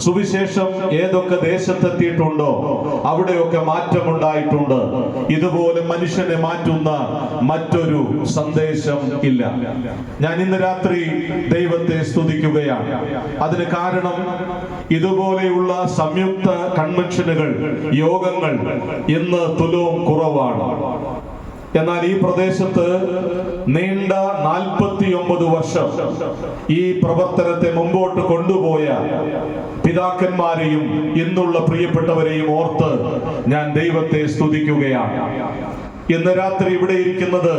സുവിശേഷം ഏതൊക്കെ ദേശത്തെത്തിയിട്ടുണ്ടോ അവിടെയൊക്കെ മാറ്റമുണ്ടായിട്ടുണ്ട്. ഇതുപോലെ മനുഷ്യനെ മാറ്റുന്ന മറ്റൊരു സന്ദേശം ഇല്ല. ഞാൻ ഇന്ന് രാത്രി ദൈവത്തെ സ്തുതിക്കുകയാണ്. അതിന് കാരണം ഇതുപോലെയുള്ള സംയുക്ത കൺവെൻഷനുകൾ, യോഗങ്ങൾ ഇന്ന് തുലോം കുറവാണ്. എന്നാൽ ഈ പ്രദേശത്ത് നീണ്ട 49 വർഷം ഈ പ്രവർത്തനത്തെ മുമ്പോട്ട് കൊണ്ടുപോയ പിതാക്കന്മാരെയും ഇന്നുള്ള പ്രിയപ്പെട്ടവരെയും ഓർത്ത് ഞാൻ ദൈവത്തെ സ്തുതിക്കുകയാണ്. ഇന്ന് രാത്രി ഇവിടെ ഇരിക്കുന്നത്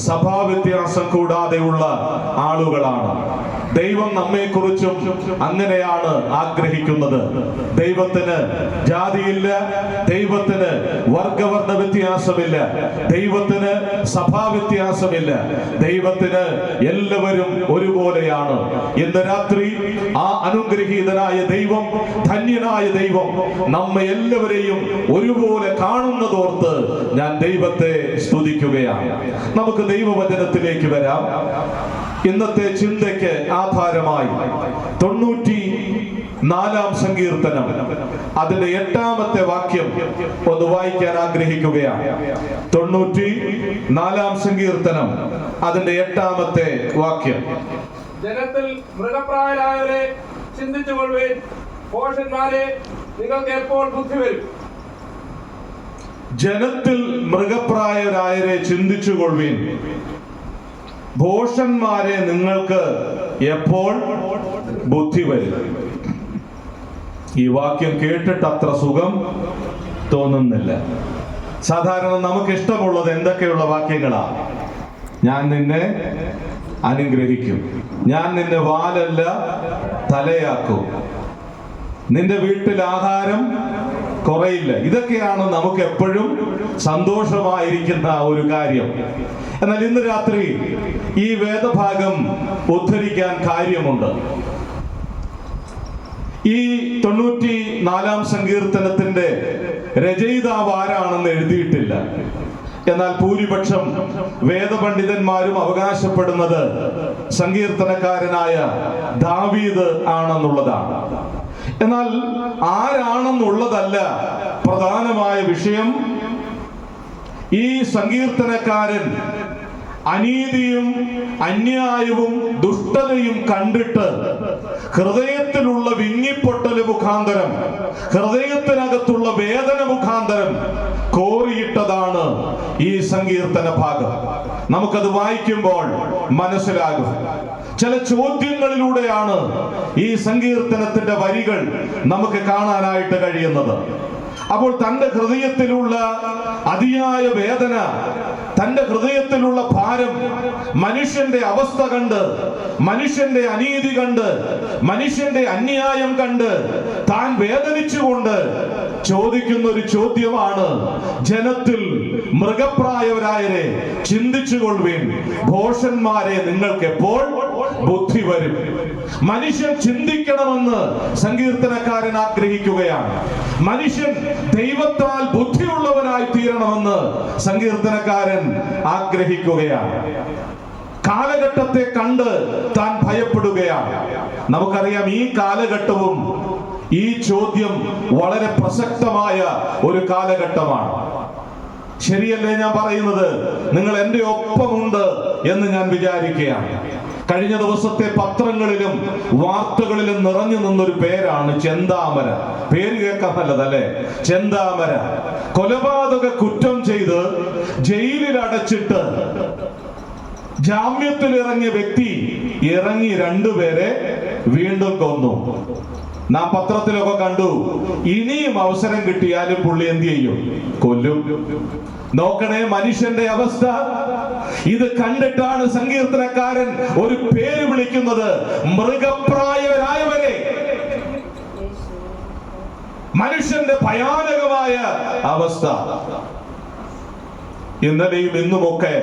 സഭാവ്യത്യാസം കൂടാതെയുള്ള ആളുകളാണ്. ദൈവം നമ്മെക്കുറിച്ചും അങ്ങനെയാണ് ആഗ്രഹിക്കുന്നത്. ദൈവത്തിന് ജാതിയില്ല, ദൈവത്തിന് വർഗവർണ്ണ വ്യത്യാസമില്ല, ദൈവത്തിന് സഭാവ്യത്യാസമില്ല, ദൈവത്തിന് എല്ലാവരും ഒരുപോലെയാണ്. ഇന്ന് രാത്രി ആ അനുഗ്രഹീതനായ ദൈവം, ധന്യനായ ദൈവം നമ്മെ എല്ലാവരെയും ഒരുപോലെ കാണുന്നതോർത്ത് ഞാൻ ദൈവത്തെ സ്തുതിക്കുകയാണ്. നമുക്ക് ദൈവവചനത്തിലേക്ക് വരാം. ഇന്നത്തെ ചിന്തയ്ക്ക് ആധാരമായി 94 സങ്കീർത്തനം അതിന്റെ 8ാമത്തെ വാക്യം ഒന്ന് വായിക്കാൻ ആഗ്രഹിക്കുകയാണ്. 94 സങ്കീർത്തനം അതിന്റെ 8ാമത്തെ വാക്യം. ജനത്തിൽ മൃഗപ്രായരായവരെ ചിന്തിച്ചുകൊള്ളുവിൻ, ഭോഷന്മാരെ നിങ്ങൾക്ക് എപ്പോൾ ബുദ്ധി വരും. ജനത്തിൽ മൃഗപ്രായരായരെ ചിന്തിച്ചുകൊള്ളുവിൻ, ഭോഷന്മാരെ നിങ്ങൾക്ക് എപ്പോൾ ബുദ്ധി വരും. ഈ വാക്യം കേട്ടിട്ട് അത്ര സുഖം തോന്നുന്നില്ല. സാധാരണ നമുക്ക് ഇഷ്ടമുള്ളത് എന്തൊക്കെയുള്ള വാക്യങ്ങളാ? ഞാൻ നിന്നെ അനുഗ്രഹിക്കും, ഞാൻ നിന്നെ വാലല്ല തലയാക്കും, നിന്റെ വീട്ടിൽ ആഹാരം കുറയില്ല. ഇതൊക്കെയാണ് നമുക്ക് എപ്പോഴും സന്തോഷമായിരിക്കുന്ന ഒരു കാര്യം. എന്നാൽ ഇന്ന് രാത്രി ഈ വേദഭാഗം ഉദ്ധരിക്കാൻ കാര്യമുണ്ട്. ഈ 94 സങ്കീർത്തനത്തിന്റെ രചയിതാവ് ആരാണെന്ന് എഴുതിയിട്ടില്ല. എന്നാൽ ഭൂരിപക്ഷം വേദപണ്ഡിതന്മാരും അവകാശപ്പെടുന്നത് സങ്കീർത്തനക്കാരനായ ദാവീദ് ആണെന്നുള്ളതാണ്. എന്നാൽ ആരാണെന്നുള്ളതല്ല പ്രധാനമായ വിഷയം. ഈ സങ്കീർത്തനക്കാരൻ അനീതിയും അന്യായവും ദുഷ്ടതയും കണ്ടിട്ട് ഹൃദയത്തിലുള്ള വിങ്ങിപ്പൊട്ടല് മുഖാന്തരം, ഹൃദയത്തിനകത്തുള്ള വേദന മുഖാന്തരം കോറിയിട്ടതാണ് ഈ സങ്കീർത്തന ഭാഗം. നമുക്കത് വായിക്കുമ്പോൾ മനസ്സിലാകും. ചില ചോദ്യങ്ങളിലൂടെയാണ് ഈ സങ്കീർത്തനത്തിന്റെ വരികൾ നമുക്ക് കാണാനായിട്ട് കഴിയുന്നത്. അപ്പോൾ തന്റെ ഹൃദയത്തിലുള്ള അതിയായ വേദന, തന്റെ ഹൃദയത്തിലുള്ള ഭാരം, മനുഷ്യന്റെ അവസ്ഥ കണ്ട്, മനുഷ്യന്റെ അനീതി കണ്ട്, മനുഷ്യന്റെ അന്യായം കണ്ട് താൻ വേദനിച്ചുകൊണ്ട് ചോദിക്കുന്ന ഒരു ചോദ്യമാണ്: ജനത്തിൽ മൃഗപ്രായരായരെ ചിന്തിച്ചുകൊള്ളുവിൻ, ഭോഷന്മാരെ നിങ്ങൾക്ക് എപ്പോൾ ബുദ്ധി വരും. മനുഷ്യൻ ചിന്തിക്കണമെന്ന് സങ്കീർത്തനക്കാരൻ ആഗ്രഹിക്കുകയാണ്. മനുഷ്യൻ ദൈവത്താൽ ബുദ്ധിയുള്ളവനായി തീരണമെന്ന് സങ്കീർത്തനക്കാരൻ ആഗ്രഹിക്കുകയാണ്. കാലഘട്ടത്തെ കണ്ട് താൻ ഭയപ്പെടുകയാണ്. നമുക്കറിയാം, ഈ കാലഘട്ടവും ഈ ചോദ്യം വളരെ പ്രസക്തമായ ഒരു കാലഘട്ടമാണ്. ശരിയല്ലേ ഞാൻ പറയുന്നത്? നിങ്ങൾ എൻ്റെ ഒപ്പമുണ്ട് എന്ന് ഞാൻ വിചാരിക്കുകയാണ്. കഴിഞ്ഞ ദിവസത്തെ പത്രങ്ങളിലും വാർത്തകളിലും നിറഞ്ഞു നിന്നൊരു പേരാണ് ചെന്താമര. പേര് കേൾക്കാൻ നല്ലതല്ലേ? ചെന്താമര. കൊലപാതക കുറ്റം ചെയ്ത് ജയിലിൽ അടച്ചിട്ട് ജാമ്യത്തിൽ ഇറങ്ങിയ വ്യക്തി ഇറങ്ങി 2 പേരെ വീണ്ടും കൊന്നു. നാം പത്രത്തിലൊക്കെ കണ്ടു. ഇനിയും അവസരം കിട്ടിയാലും പുള്ളി എന്ത് ചെയ്യും? കൊല്ലും. നോക്കണേ മനുഷ്യന്റെ അവസ്ഥ. ഇത് കണ്ടിട്ടാണ് സങ്കീർത്തനക്കാരൻ ഒരു പേര് വിളിക്കുന്നത്: മൃഗപ്രായരായവരെ. മനുഷ്യന്റെ ഭയാനകമായ അവസ്ഥ. ഇന്നലെയും ഇന്നുമൊക്കെ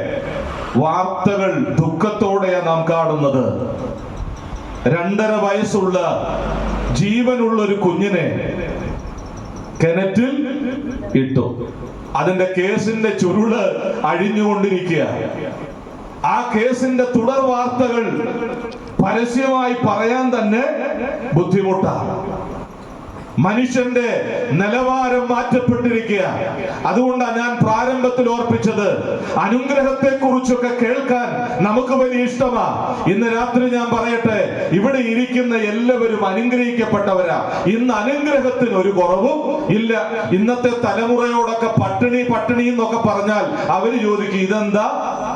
വാർത്തകൾ ദുഃഖത്തോടെയാണ് നാം കാണുന്നത്. 2.5 വയസ്സുള്ള ജീവനുള്ള ഒരു കുഞ്ഞിനെ കിണറ്റിൽ ഇട്ടു. അതിന്റെ കേസിന്റെ ചുരുള് അഴിഞ്ഞുകൊണ്ടിരിക്കുക. ആ കേസിന്റെ തുടർ വാർത്തകൾ പരസ്യമായി പറയാൻ തന്നെ ബുദ്ധിമുട്ടാണ്. മനുഷ്യന്റെ നിലവാരം മാറ്റപ്പെട്ടിരിക്കുക. അതുകൊണ്ടാണ് ഞാൻ പ്രാരംഭത്തിൽ ഓർപ്പിച്ചത്, അനുഗ്രഹത്തെ കുറിച്ചൊക്കെ കേൾക്കാൻ നമുക്ക് വലിയ ഇഷ്ടമാ. ഇന്ന് രാത്രി ഞാൻ പറയട്ടെ, ഇവിടെ ഇരിക്കുന്ന എല്ലാവരും അനുഗ്രഹിക്കപ്പെട്ടവരാ. ഇന്ന് അനുഗ്രഹത്തിന് ഒരു കുറവും ഇല്ല. ഇന്നത്തെ തലമുറയോടൊക്കെ പട്ടിണി പട്ടിണി എന്നൊക്കെ പറഞ്ഞാൽ അവര് ചോദിക്കും, ഇതെന്താ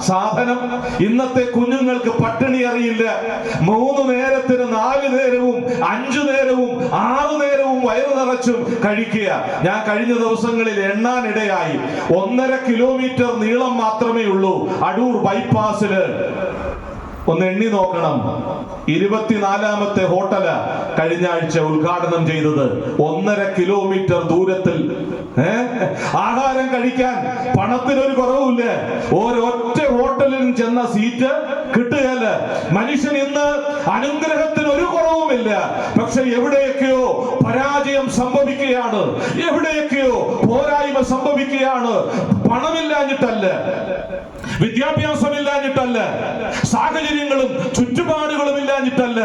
സാധനം? ഇന്നത്തെ കുഞ്ഞുങ്ങൾക്ക് പട്ടിണി അറിയില്ല. 3 നേരത്തിന് 4 നേരവും 5 നേരവും 6 നേരവും വയറു നിറച്ചും കഴിക്കുക. ഞാൻ കഴിഞ്ഞ ദിവസങ്ങളിൽ എണ്ണാനിടയായി. 1.5 കിലോമീറ്റർ നീളം മാത്രമേ ഉള്ളൂ അടൂർ ബൈപ്പാസില്. ഒന്ന് എണ്ണി നോക്കണം. 24ാമത്തെ ഹോട്ടല് കഴിഞ്ഞ ആഴ്ച ഉദ്ഘാടനം ചെയ്തത്. 1.5 കിലോമീറ്റർ ദൂരത്തിൽ ആഹാരം കഴിക്കാൻ പണത്തിനൊരു കുറവുമില്ല. ഒരൊറ്റ ഹോട്ടലിൽ ചെന്ന സീറ്റ് കിട്ടുകയല്ല. മനുഷ്യൻ ഇന്ന് അനുഗ്രഹത്തിന് ഒരു കുറവുമില്ല. പക്ഷെ എവിടെയൊക്കെയോ പരാജയം സംഭവിക്കുകയാണ്, എവിടെയൊക്കെയോ പോരായ്മ സംഭവിക്കുകയാണ്. പണമില്ലാഞ്ഞിട്ടല്ല, വിദ്യാഭ്യാസമില്ലാഞ്ഞിട്ടല്ല, സാഹചര്യങ്ങളും ചുറ്റുപാടുകളും ഇല്ലാഞ്ഞിട്ടല്ല.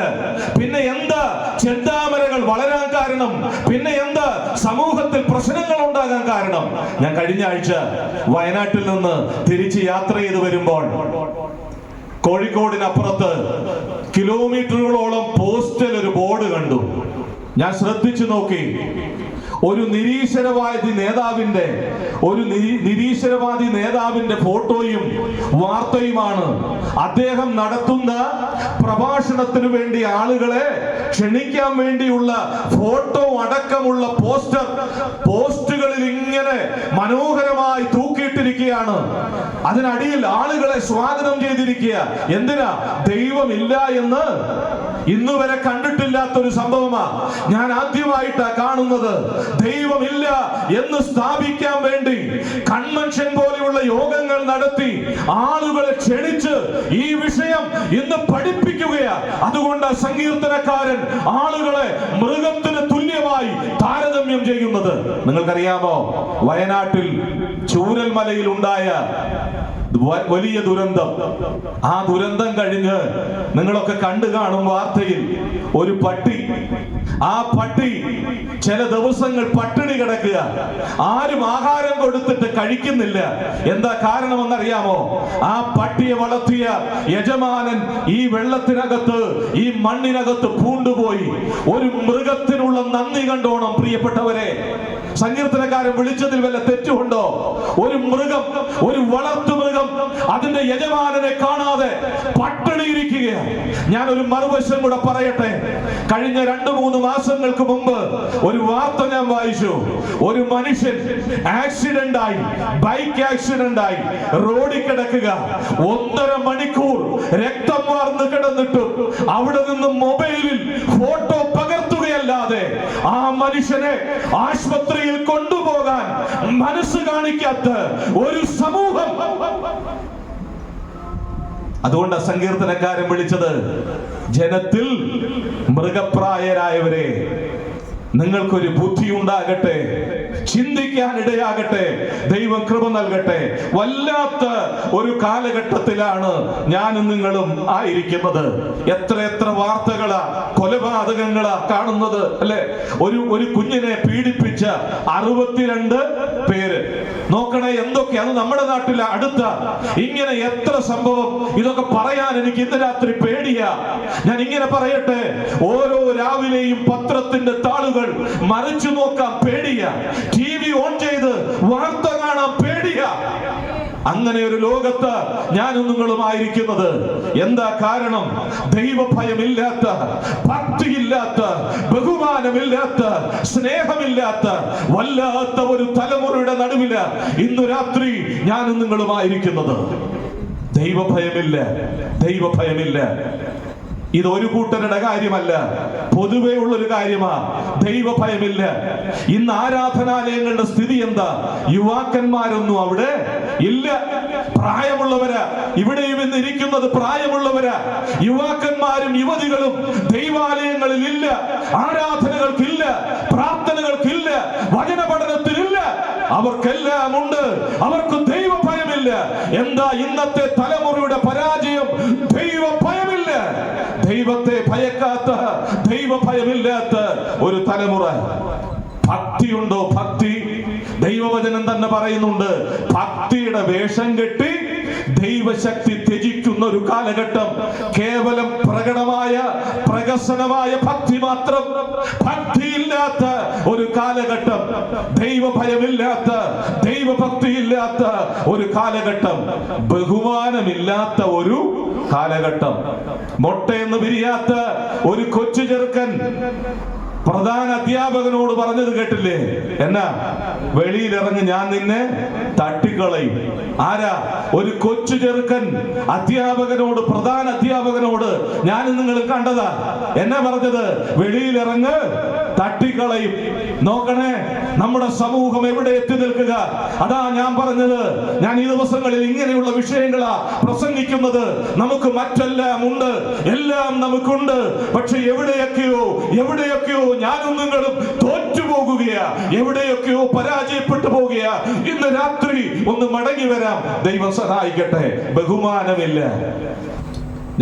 പിന്നെ എന്താ ചെന്താമരകൾ വളരാൻ കാരണം? പിന്നെ എന്താ സമൂഹത്തിൽ പ്രശ്നങ്ങൾ ഉണ്ടാകാൻ കാരണം? ഞാൻ കഴിഞ്ഞ ആഴ്ച വയനാട്ടിൽ നിന്ന് തിരിച്ച് യാത്ര ചെയ്ത് വരുമ്പോൾ കോഴിക്കോടിനപ്പുറത്ത് കിലോമീറ്ററുകളോളം പോസ്റ്റൽ ഒരു ബോർഡ് കണ്ടു. ഞാൻ ശ്രദ്ധിച്ചു നോക്കി. ഒരു നിരീശ്വരവാദി നേതാവിന്റെ ഫോട്ടോയും വാർത്തയുമാണ്. അദ്ദേഹം നടത്തുന്ന പ്രഭാഷണത്തിന് വേണ്ടി ആളുകളെ ക്ഷണിക്കാൻ വേണ്ടിയുള്ള ഫോട്ടോ അടക്കമുള്ള പോസ്റ്റുകളിൽ ഇങ്ങനെ മനോഹരമായി തൂക്കിയിട്ടിരിക്കുകയാണ്. അതിനടിയിൽ ആളുകളെ സ്വാഗതം ചെയ്തിരിക്കുക. എന്തിനാ? ദൈവമില്ല എന്ന് ഇന്ന് വരെ കണ്ടിട്ടില്ലാത്തൊരു സംഭവമാ. ഞാൻ ആദ്യമായിട്ടാ കാണുന്നത്. ദൈവമില്ല എന്ന് സ്ഥാപിക്കാൻ വേണ്ടി കൺവെൻഷൻ പോലെയുള്ള യോഗങ്ങൾ നടത്തി ആളുകളെ ക്ഷണിച്ച് ഈ വിഷയം ഇന്ന് പഠിപ്പിക്കുകയാ. അതുകൊണ്ട് സങ്കീർത്തനക്കാരൻ ആളുകളെ മൃഗത്തിന് തുല്യമായി താരതമ്യം ചെയ്യുന്നത്. നിങ്ങൾക്കറിയാമോ, വയനാട്ടിൽ ചൂരൽമലയിൽ ഉണ്ടായ വലിയ ദുരന്തം. ആ ദുരന്തം കഴിഞ്ഞ് നിങ്ങളൊക്കെ കണ്ടു കാണും വാർത്തയിൽ ഒരു പട്ടി. ആ പട്ടി ചില ദിവസങ്ങൾ പട്ടിണി കിടക്കുക. ആരും ആഹാരം കൊടുത്തിട്ട് കഴിക്കുന്നില്ല. എന്താ കാരണമെന്നറിയാമോ? ആ പട്ടിയെ വളർത്തിയ യജമാനൻ ഈ വെള്ളത്തിനകത്ത്, ഈ മണ്ണിനകത്ത് പൂണ്ടുപോയി. ഒരു മൃഗത്തിനുള്ള നന്ദി കണ്ടോണം പ്രിയപ്പെട്ടവരെ. സങ്കീർത്തനക്കാരൻ വിളിച്ചതിൽ വല്ല തെറ്റുണ്ടോ? ഒരു മൃഗം, ഒരു വളർത്തു മൃഗം അതിന്റെ യജമാനനെ കാണാതെ പട്ടിണിയിരിക്കുകയാണ്. ഞാൻ ഒരു മറുവശം കൂടെ പറയട്ടെ. കഴിഞ്ഞ 2-3 മാസങ്ങൾക്ക് മുമ്പ് ഒരു വാർത്ത ഞാൻ വായിച്ചു. ഒരു മനുഷ്യൻ ആക്സിഡന്റായി, ബൈക്ക് ആക്സിഡന്റായി റോഡിൽ കിടക്കുക. 1.5 മണിക്കൂർ രക്തം വാർന്ന് കിടന്നിട്ടും അവിടെ നിന്ന് മൊബൈലിൽ ഫോട്ടോ പകർത്തുകയല്ലാതെ ആ മനുഷ്യനെ ആശുപത്രിയിൽ കൊണ്ടുപോകാൻ മനസ്സ് കാണിക്കാത്ത ഒരു സമൂഹം. അതുകൊണ്ട് സങ്കീർത്തനക്കാരൻ വിളിച്ചത്, ജനത്തിൽ മൃഗപ്രായരായവരെ, നിങ്ങൾക്കൊരു ബുദ്ധി ഉണ്ടാകട്ടെ, ചിന്തിക്കാൻ ഇടയാകട്ടെ, ദൈവം കൃപ നൽകട്ടെ. വല്ലാത്ത ഒരു കാലഘട്ടത്തിലാണ് ഞാനും നിങ്ങളും ആയിരിക്കുന്നത്. എത്ര വാർത്തകളാ, കൊലപാതകങ്ങളാ കാണുന്നത് അല്ലെ? ഒരു കുഞ്ഞിനെ പീഡിപ്പിച്ച 62 പേര്. നോക്കണേ എന്തൊക്കെ. അത് നമ്മുടെ നാട്ടിൽ അടുത്ത ഇങ്ങനെ എത്ര സംഭവം. ഇതൊക്കെ പറയാൻ എനിക്ക് ഇന്ന് രാത്രി പേടിയാ. ഞാൻ ഇങ്ങനെ പറയട്ടെ, ഓരോ രാവിലെയും പത്രത്തിന്റെ താളുകൾ മറിച്ചു നോക്കാൻ പേടിയാ. TV ഓൺ ചെയ്ത് വാർത്ത കാണാൻ പേടിയാ. അങ്ങനെ ഒരു ലോകത്ത് ഞാനും നിങ്ങളുമായിരിക്കുന്നത്. എന്താ കാരണം? ദൈവഭയമില്ലാത്ത, ഭക്തിയില്ലാത്ത, ബഹുമാനമില്ലാത്ത, സ്നേഹമില്ലാത്ത വല്ലാത്ത ഒരു തലമുറയുടെ നടുവില് ഇന്നു രാത്രി ഞാനും നിങ്ങളുമായിരിക്കുന്നത്. ദൈവഭയമില്ല. ഇതൊരു കൂട്ടരുടെ കാര്യമല്ല, പൊതുവെ ഉള്ളൊരു കാര്യമാ. ദൈവഭയമില്ല. ഇന്ന് ആരാധനാലയങ്ങളുടെ സ്ഥിതി എന്താ? യുവാക്കന്മാരൊന്നും അവിടെ ഇല്ല. പ്രായമുള്ളവരാ ഇവിടെയും ഇന്ന് ഇരിക്കുന്നത്. പ്രായമുള്ളവരാ. യുവാക്കന്മാരും യുവതികളും ദൈവാലയങ്ങളിൽ ഇല്ല, ആരാധനകൾക്കില്ല, പ്രാർത്ഥനകൾക്കില്ല, വചന പഠനത്തിനില്ല. അവർക്കെല്ലാം ഉണ്ട്, അവർക്ക് ദൈവഭയമില്ല. എന്താ ഇന്നത്തെ തലമുറയുടെ പരാജയം? ദൈവഭയമില്ല. ദൈവത്തെ ഭയക്കാത്ത, ദൈവഭയമില്ലാത്ത ഒരു തലമുറ. ഭക്തിയുണ്ടോ? ഭക്തി. ദൈവവചനം തന്നെ പറയുന്നുണ്ട്, ഭക്തിയുടെ വേഷം കെട്ടി ദൈവശക്തി ത്യജിക്കുന്ന ഒരു കാലഘട്ടം. കേവലം പ്രകടമായ പ്രകസനമായ ഭക്തി മാത്രം, ഭക്തിയില്ലാത്ത ഒരു കാലഘട്ടം, ദൈവഭയമില്ലാത്ത ദൈവഭക്തിയില്ലാത്ത ഒരു കാലഘട്ടം, ബഹുമാനമില്ലാത്ത ഒരു കാലഘട്ടം. മൊട്ടയെന്ന് പിരിയാത്ത ഒരു കൊച്ചു ചെറുക്കൻ പ്രധാന അധ്യാപകനോട് പറഞ്ഞത് കേട്ടില്ലേ? എന്നാ, വെളിയിലിറങ്ങി, ഞാൻ നിന്നെ തട്ടിക്കളയും. ആരാ? ഒരു കൊച്ചു ചെറുക്കൻ അധ്യാപകനോട്, പ്രധാന അധ്യാപകനോട്. ഞാൻ നിങ്ങൾ കണ്ടതാ. എന്നാ പറഞ്ഞത്? വെളിയിലിറങ്ങ്, തട്ടിക്കളയും. നോക്കണേ, നമ്മുടെ സമൂഹം എവിടെ എത്തി നിൽക്കുക. അതാ ഞാൻ പറഞ്ഞത്, ഞാൻ ഈ ദിവസങ്ങളിൽ ഇങ്ങനെയുള്ള വിഷയങ്ങളാ പ്രസംഗിക്കുന്നത്. നമുക്ക് മറ്റെല്ലാം ഉണ്ട്, എല്ലാം നമുക്കുണ്ട്. പക്ഷെ എവിടെയൊക്കെയോ ഞാനും നിങ്ങളും തോറ്റുപോകുകയാ, എവിടെയൊക്കെയോ പരാജയപ്പെട്ടു പോകുകയാ. ഇന്ന് രാത്രി ഒന്ന് മടങ്ങി വരാം. ദൈവം സഹായിക്കട്ടെ. ബഹുമാനമില്ല.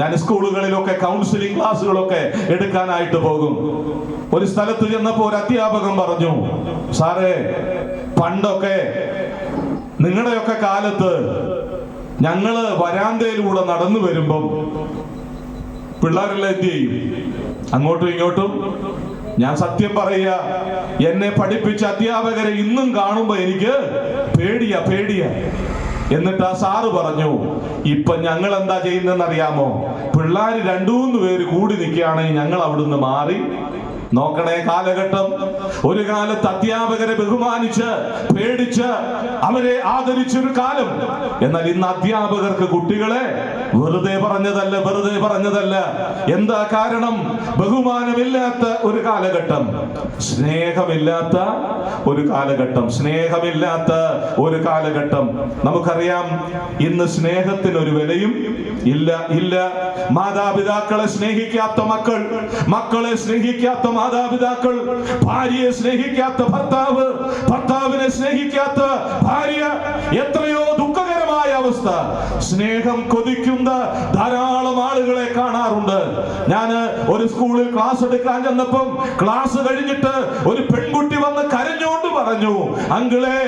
ഞാൻ സ്കൂളുകളിലൊക്കെ കൗൺസിലിംഗ് ക്ലാസ്സുകളൊക്കെ എടുക്കാനായിട്ട് പോകും. ഒരു സ്ഥലത്ത് ചെന്നപ്പോ ഒരു അധ്യാപകൻ പറഞ്ഞു, സാറേ, പണ്ടൊക്കെ നിങ്ങളുടെയൊക്കെ കാലത്ത് ഞങ്ങള് വരാന്തയിലൂടെ നടന്നു വരുമ്പം പിള്ളേരെല്ലാം എന്ത് ചെയ്യും? അങ്ങോട്ടും ഇങ്ങോട്ടും. ഞാൻ സത്യം പറയുക, എന്നെ പഠിപ്പിച്ച അധ്യാപകരെ ഇന്നും കാണുമ്പോ എനിക്ക് പേടിയാ. എന്നിട്ട് ആ സാറ് പറഞ്ഞു, ഇപ്പൊ ഞങ്ങൾ എന്താ ചെയ്യുന്നതെന്ന് അറിയാമോ? പിള്ളേര് 2-3 പേര് കൂടി നിൽക്കുകയാണെങ്കിൽ ഞങ്ങൾ അവിടുന്ന് മാറി. നോക്കണേ, കാലഘട്ടം. ഒരു കാലത്ത് അധ്യാപകരെ ബഹുമാനിച്ച് പേടിച്ച് അവരെ ആദരിച്ചൊരു കാലം. എന്നാൽ ഇന്ന് അധ്യാപകർക്ക് കുട്ടികളെ വെറുതെ പറഞ്ഞതല്ല. എന്താ കാരണം? ബഹുമാനമില്ലാത്ത ഒരു കാലഘട്ടം, സ്നേഹമില്ലാത്ത ഒരു കാലഘട്ടം. നമുക്കറിയാം, ഇന്ന് സ്നേഹത്തിന് ഒരു വിലയും ഇല്ല. മാതാപിതാക്കളെ സ്നേഹിക്കാത്ത മക്കളെ സ്നേഹിക്കാത്ത മാതാപിതാക്കൾ, ഭാര്യയെ സ്നേഹിക്കാത്ത ഭർത്താവിനെ സ്നേഹിക്കാത്ത ഭാര്യ. എത്രയോ ദുഃഖകരമായ അവസ്ഥ. സ്നേഹം കൊതിക്കുന്ന ധാരാളം ആളുകളെ കാണാറുണ്ട്. ഞാൻ ഒരു സ്കൂളിൽ ക്ലാസ് എടുക്കാൻ ചെന്നപ്പം ക്ലാസ് കഴിഞ്ഞിട്ട് ഒരു പെൺകുട്ടി വന്ന് കരഞ്ഞുകൊണ്ട് പറഞ്ഞു, അങ്കിളെ,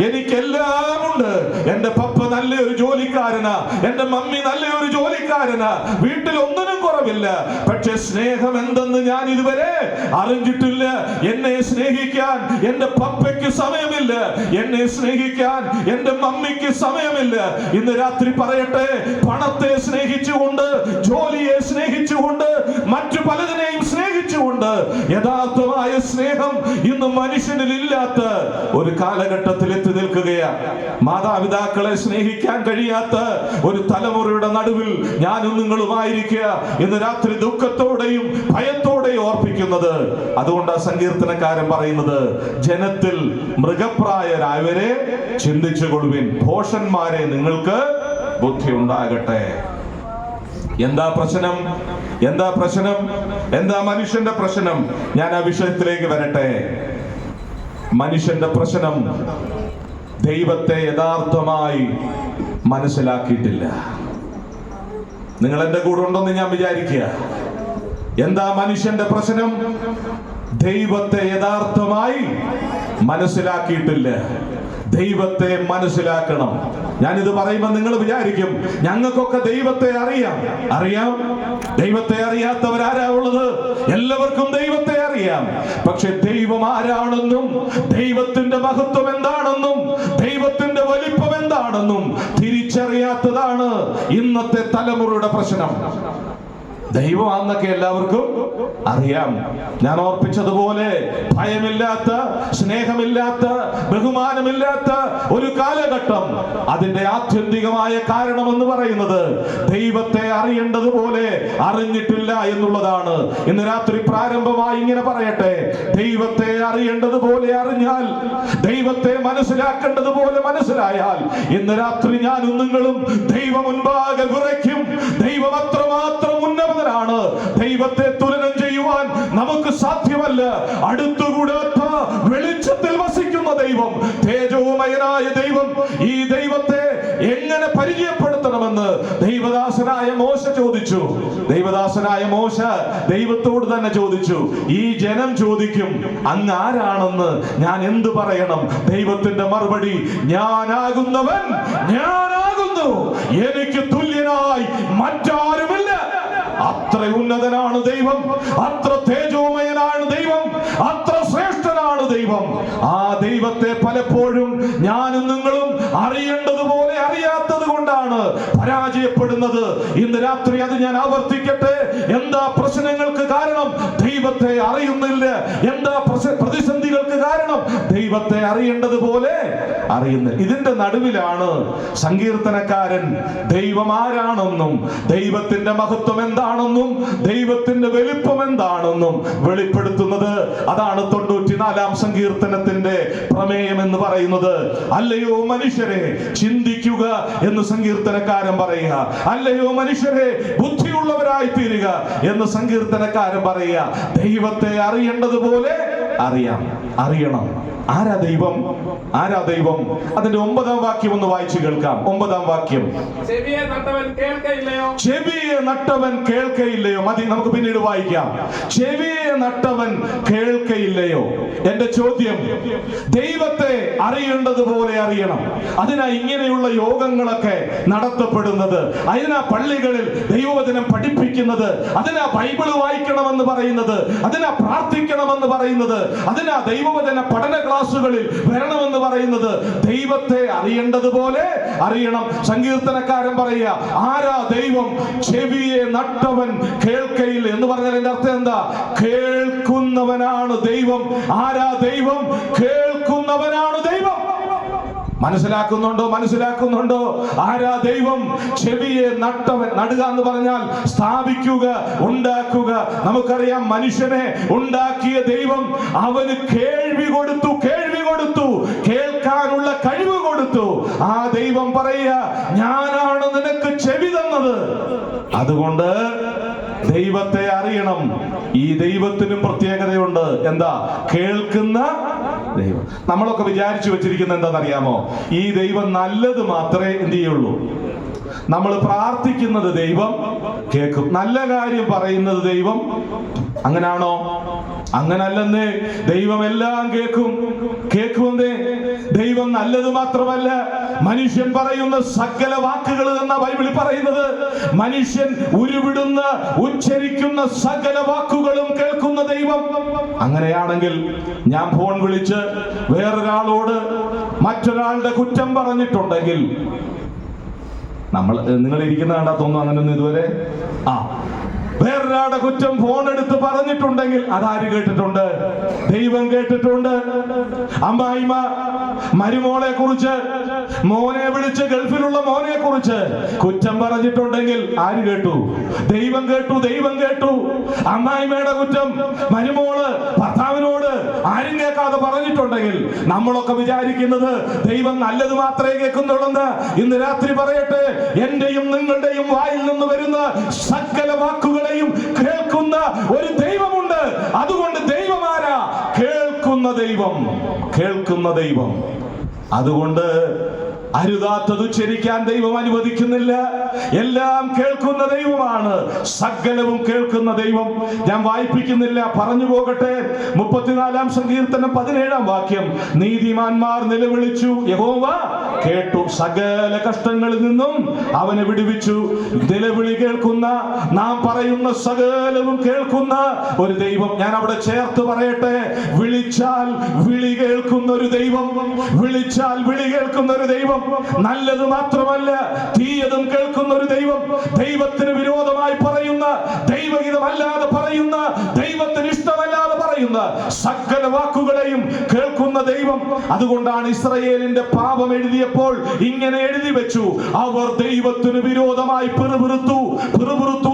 എനിക്കെല്ലാം ഉണ്ട്. എന്റെ പപ്പ നല്ലൊരു ജോലിക്കാരനാ, എന്റെ മമ്മി നല്ലൊരു ജോലിക്കാരനാ, വീട്ടിൽ ഒന്നിനും കുറവില്ല. പക്ഷെ സ്നേഹം എന്തെന്ന് ഞാൻ ഇതുവരെ അറിഞ്ഞിട്ടില്ല. എന്നെ സ്നേഹിക്കാൻ എന്റെ പപ്പയ്ക്ക് സമയമില്ല, എന്നെ സ്നേഹിക്കാൻ എന്റെ മമ്മിക്ക് സമയമില്ല. ഇന്ന് രാത്രി പറയട്ടെ, പണത്തെ സ്നേഹിച്ചുകൊണ്ട്, ജോലിയെ സ്നേഹിച്ചുകൊണ്ട്, മറ്റു പലതിനെയും സ്നേഹിച്ചുകൊണ്ട് യഥാർത്ഥമായ സ്നേഹം ഇന്ന് മനുഷ്യനിൽ ഇല്ലാത്ത ഒരു കാലഘട്ടത്തിൽ എത്തി നിൽക്കുകയാണ്. മാതാപിതാക്കളെ സ്നേഹിക്കാൻ കഴിയാത്ത ഒരു തലമുറയുടെ നടുവിൽ ഞാനും നിങ്ങളുമായിരിക്കുക ഇന്ന് രാത്രി ദുഃഖത്തോടെയും ഭയത്തോടെയും ഓർപ്പിക്കുന്നത്. അതുകൊണ്ട് ആ സങ്കീർത്തനക്കാരൻ പറയുന്നത്, ജനത്തിൽ മൃഗപ്രായരായവരെ ചിന്തിച്ചുകൊള്ളുവിൻ, ഭോഷന്മാരെ നിങ്ങൾക്ക് ബുദ്ധി ഉണ്ടാകട്ടെ. എന്താ പ്രശ്നം? എന്താ മനുഷ്യന്റെ പ്രശ്നം? ഞാൻ ആ വിഷയത്തിലേക്ക് വരട്ടെ. മനുഷ്യന്റെ പ്രശ്നം ദൈവത്തെ യഥാർത്ഥമായി മനസ്സിലാക്കിയിട്ടില്ല. നിങ്ങൾ എന്റെ കൂടെ ഉണ്ടെന്ന് ഞാൻ വിചാരിക്കുക. എന്താ മനുഷ്യന്റെ പ്രശ്നം? ദൈവത്തെ യഥാർത്ഥമായി മനസ്സിലാക്കിയിട്ടില്ല. ദൈവത്തെ മനസ്സിലാക്കണം. ഞാനിത് പറയുമ്പോൾ നിങ്ങൾ വിചാരിക്കും, ഞങ്ങൾക്കൊക്കെ ദൈവത്തെ അറിയാം. ദൈവത്തെ അറിയാത്തവരാരാ ഉള്ളത്? എല്ലാവർക്കും ദൈവത്തെ അറിയാം. പക്ഷെ ദൈവം ആരാണെന്നും, ദൈവത്തിന്റെ മഹത്വം എന്താണെന്നും, ദൈവത്തിന്റെ വലിപ്പം എന്താണെന്നും തിരിച്ചറിയാത്തതാണ് ഇന്നത്തെ തലമുറയുടെ പ്രശ്നം. ദൈവമാണെന്നൊക്കെ എല്ലാവർക്കും അറിയാം. ഞാൻ ഓർപ്പിച്ചതുപോലെ ഭയമില്ലാത്ത, സ്നേഹമില്ലാത്ത, ബഹുമാനമില്ലാത്ത ഒരു കാലഘട്ടം. അതിന്റെ ആത്യന്തികമായ കാരണം എന്ന് പറയുന്നത് ദൈവത്തെ അറിയേണ്ടതുപോലെ അറിഞ്ഞിട്ടില്ല എന്നുള്ളതാണ്. ഇന്ന് രാത്രി പ്രാരംഭമായി ഇങ്ങനെ പറയട്ടെ, ദൈവത്തെ അറിയേണ്ടതുപോലെ അറിഞ്ഞാൽ, ദൈവത്തെ മനസ്സിലാക്കേണ്ടതുപോലെ മനസ്സിലായാൽ, ഇന്ന് രാത്രി ഞാനും നിങ്ങളും ദൈവം മുൻപാകെ വിറയ്ക്കും. ദൈവം അത്രമാത്രം ഉന്നതനാണ്. ദൈവത്തെ തുലനം ചെയ്യുവാൻ നമുക്ക് സാധ്യമല്ല. അടുത്തുകൂടാത്ത വെളിച്ചത്തിൽ വസിക്കുന്ന ദൈവം, തേജോമയനായ ദൈവം, ഈ ദൈവത്തെ എങ്ങനെ പരിചയപ്പെടുത്തണമെന്ന് ദൈവദാസനായ ദൈവദാസനായ മോശ ദൈവത്തോട് തന്നെ ചോദിച്ചു, ഈ ജനം ചോദിക്കും അങ്ങ് ആരാണെന്ന് ഞാൻ എന്ത് പറയണം? ദൈവത്തിന്റെ മറുപടി, ഞാനാകുന്നവൻ ഞാനാകുന്നു, എനിക്ക് തുല്യനായി മറ്റാരുമില്ല. അത്ര ഉന്നതനാണ് ദൈവം, അത്ര തേജോമയനാണ് ദൈവം, അത്ര ശ്രേഷ്ഠനാണ് ദൈവം. ആ ദൈവത്തെ പലപ്പോഴും ഞാനും നിങ്ങളും അറിയേണ്ടതുപോലെ അറിയാത്തത് കൊണ്ടാണ് പരാജയപ്പെടുന്നത്. ഇന്ന് രാത്രി അത് ഞാൻ ആവർത്തിക്കട്ടെ. എന്താ പ്രശ്നങ്ങൾക്ക് കാരണം? ദൈവത്തെ അറിയുന്നില്ല. എന്താ പ്രതിസന്ധികൾക്ക് കാരണം? ദൈവത്തെ അറിയേണ്ടതുപോലെ അറിയുന്നില്ല. ഇതിന്റെ നടുവിലാണ് സങ്കീർത്തനക്കാരൻ ദൈവം ആരാണെന്നും ദൈവത്തിന്റെ മഹത്വം എന്താണെന്നും ദൈവത്തിന്റെ വലിപ്പം എന്താണെന്നും വെളിപ്പെടുത്തുന്നത്. അതാണ് 94-ാം സങ്കീർത്തനത്തിന്റെ പ്രമേയം എന്ന് പറയുന്നത്. അല്ലയോ മനുഷ്യരെ ചിന്തിക്കുക എന്ന് സങ്കീർത്തനക്കാരൻ പറയുക. അല്ലയോ മനുഷ്യരെ ബുദ്ധിയുള്ളവരായി തീരുക എന്ന് സങ്കീർത്തനക്കാരൻ പറയുക. ദൈവത്തെ അറിയേണ്ടതുപോലെ അറിയണം. ആരാ ദൈവം? അതിന്റെ 9-ാം വാക്യം ഒന്ന് വായിച്ചു കേൾക്കാം. 9-ാം വാക്യം, ചെവിയെ നട്ടവൻ കേൾക്കയില്ലയോ? മതി, നമുക്ക് പിന്നീട് വായിക്കാം. ചെവിയെ നട്ടവൻ കേൾക്കയില്ലയോ? എന്റെ ചോദ്യം, ദൈവത്തെ അറിയേണ്ടതുപോലെ അറിയണം. അതിനാ ഇങ്ങനെയുള്ള യോഗങ്ങളൊക്കെ നടത്തപ്പെടുന്നത്, അതിനാ പള്ളികളിൽ ദൈവവചനം പഠിപ്പിക്കുന്നത്, അതിനാ ബൈബിള് വായിക്കണമെന്ന് പറയുന്നത്, അതിനാ പ്രാർത്ഥിക്കണമെന്ന് പറയുന്നത്, അതിനാ ദൈവവചന പഠന ക്ലാസുകളിൽ വരണമെന്ന് പറയുന്നത്. ദൈവത്തെ അറിയേണ്ടതുപോലെ അറിയണം. സങ്കീർത്തനക്കാരൻ പറയുക, ആരാ ദൈവം? ചെവിയെ നട്ടവൻ കേൾക്കയില്ല എന്ന് പറഞ്ഞാൽ എന്റെ അർത്ഥം എന്താ? കേൾക്കുന്നവനാണ് ദൈവം. ആരാ ദൈവം? കേൾക്കുന്നവനാണ് ദൈവം. മനസ്സിലാക്കുന്നുണ്ടോ? ആരാ ദൈവം? ചെവിയെ നട്ടവൻ. നടുക എന്ന് പറഞ്ഞാൽ സ്ഥാപിക്കുക, ഉണ്ടാക്കുക. നമുക്കറിയാം, മനുഷ്യനെ ഉണ്ടാക്കിയ ദൈവം അവന് കേൾവി കൊടുത്തു, കേൾക്കാനുള്ള കഴിവ് കൊടുത്തു. ആ ദൈവം പറയുക, ഞാനാണ് നിനക്ക് ചെവി തന്നത്. അതുകൊണ്ട് ദൈവത്തെ അറിയണം. ഈ ദൈവത്തിനും പ്രത്യേകതയുണ്ട്. എന്താ? കേൾക്കുന്ന ദൈവം. നമ്മളൊക്കെ വിചാരിച്ചു വെച്ചിരിക്കുന്നത് എന്താണെന്നറിയാമോ? ഈ ദൈവം നല്ലത് മാത്രമേ എന്ത് ചെയ്യുള്ളൂ. നമ്മൾ പ്രാർത്ഥിക്കുന്നത് ദൈവം കേൾക്കും, നല്ല കാര്യം പറയുന്നത് ദൈവം. അങ്ങനാണോ? അങ്ങനല്ലെന്നേ. ദൈവം എല്ലാം കേൾക്കുമെന്നേ. ദൈവം നല്ലത് മാത്രമല്ല, മനുഷ്യൻ പറയുന്ന സകല വാക്കുകൾ എന്ന ബൈബിളിൽ പറയുന്നത്, മനുഷ്യൻ ഉരുവിടുന്ന ഉച്ചരിക്കുന്ന സകല വാക്കുകളും കേൾക്കുന്ന ദൈവം. അങ്ങനെയാണെങ്കിൽ ഞാൻ ഫോൺ വിളിച്ച് വേറൊരാളോട് മറ്റൊരാളുടെ കുറ്റം പറഞ്ഞിട്ടുണ്ടെങ്കിൽ, നിങ്ങൾ ഇരിക്കുന്ന കണ്ടാ തോന്നുന്നു അങ്ങനൊന്നും ഇതുവരെ വേറൊരാളുടെ കുറ്റം ഫോൺ എടുത്ത് പറഞ്ഞിട്ടുണ്ടെങ്കിൽ അതാര് കേട്ടിട്ടുണ്ട്? ദൈവം കേട്ടിട്ടുണ്ട്. അമ്മായിമ്മ മരുമോളെ കുറിച്ച്, മോനെ വിളിച്ച് ഗൾഫിലുള്ള മോനെ കുറിച്ച് കുറ്റം പറഞ്ഞിട്ടുണ്ടെങ്കിൽ ആര് കേട്ടു? ദൈവം കേട്ടു. അമ്മായിമ്മയുടെ കുറ്റം മരുമോള് ഭർത്താവിനോട് ആരും കേൾക്കാതെ പറഞ്ഞിട്ടുണ്ടെങ്കിൽ നമ്മളൊക്കെ വിചാരിക്കുന്നത് ദൈവം നല്ലത് മാത്രമേ കേൾക്കുന്നുള്ളെന്ന്. ഇന്ന് രാത്രി പറയട്ടെ, എന്റെയും നിങ്ങളുടെയും വായിൽ നിന്ന് വരുന്ന സകല വാക്കുകൾ കേൾക്കുന്ന ഒരു ദൈവമുണ്ട്. അതുകൊണ്ട് ദൈവമാരാ? കേൾക്കുന്ന ദൈവം. അതുകൊണ്ട് അരുതാത്തത് ഉച്ചരിക്കാൻ ദൈവം അനുവദിക്കുന്നില്ല. എല്ലാം കേൾക്കുന്ന ദൈവമാണ്, സകലവും കേൾക്കുന്ന ദൈവം. ഞാൻ വായിപ്പിക്കുന്നില്ല, പറഞ്ഞു പോകട്ടെ. 34-ാം സങ്കീർത്തനം 17-ാം വാക്യം, നീതിമാന്മാർ നിലവിളിച്ചു, യഹോവ കേട്ടു, സകല കഷ്ടങ്ങളിൽ നിന്നും അവനെ വിടുവിച്ചു. നിലവിളി കേൾക്കുന്ന, നാം പറയുന്ന സകലവും കേൾക്കുന്ന ഒരു ദൈവം. ഞാൻ അവിടെ ചേർത്ത് പറയട്ടെ, വിളിച്ചാൽ വിളി കേൾക്കുന്ന ഒരു ദൈവം. നല്ലത് മാത്രമല്ല, തീയതും കേൾക്കുന്ന ഒരു ദൈവം. ദൈവത്തിന് വിരോധമായി പറയുന്ന, ദൈവഹിതമല്ലാതെ പറയുന്ന, ദൈവത്തിന് ഇഷ്ടമല്ലാതെ പറയുന്ന സകല വാക്കുകളെയും കേൾക്കുന്ന ദൈവം. അതുകൊണ്ടാണ് ഇസ്രായേലിന്റെ പാപം എഴുതിയപ്പോൾ ഇങ്ങനെ എഴുതി വെച്ചു, അവർ ദൈവത്തിന് വിരോധമായി പിറുപിറുത്തു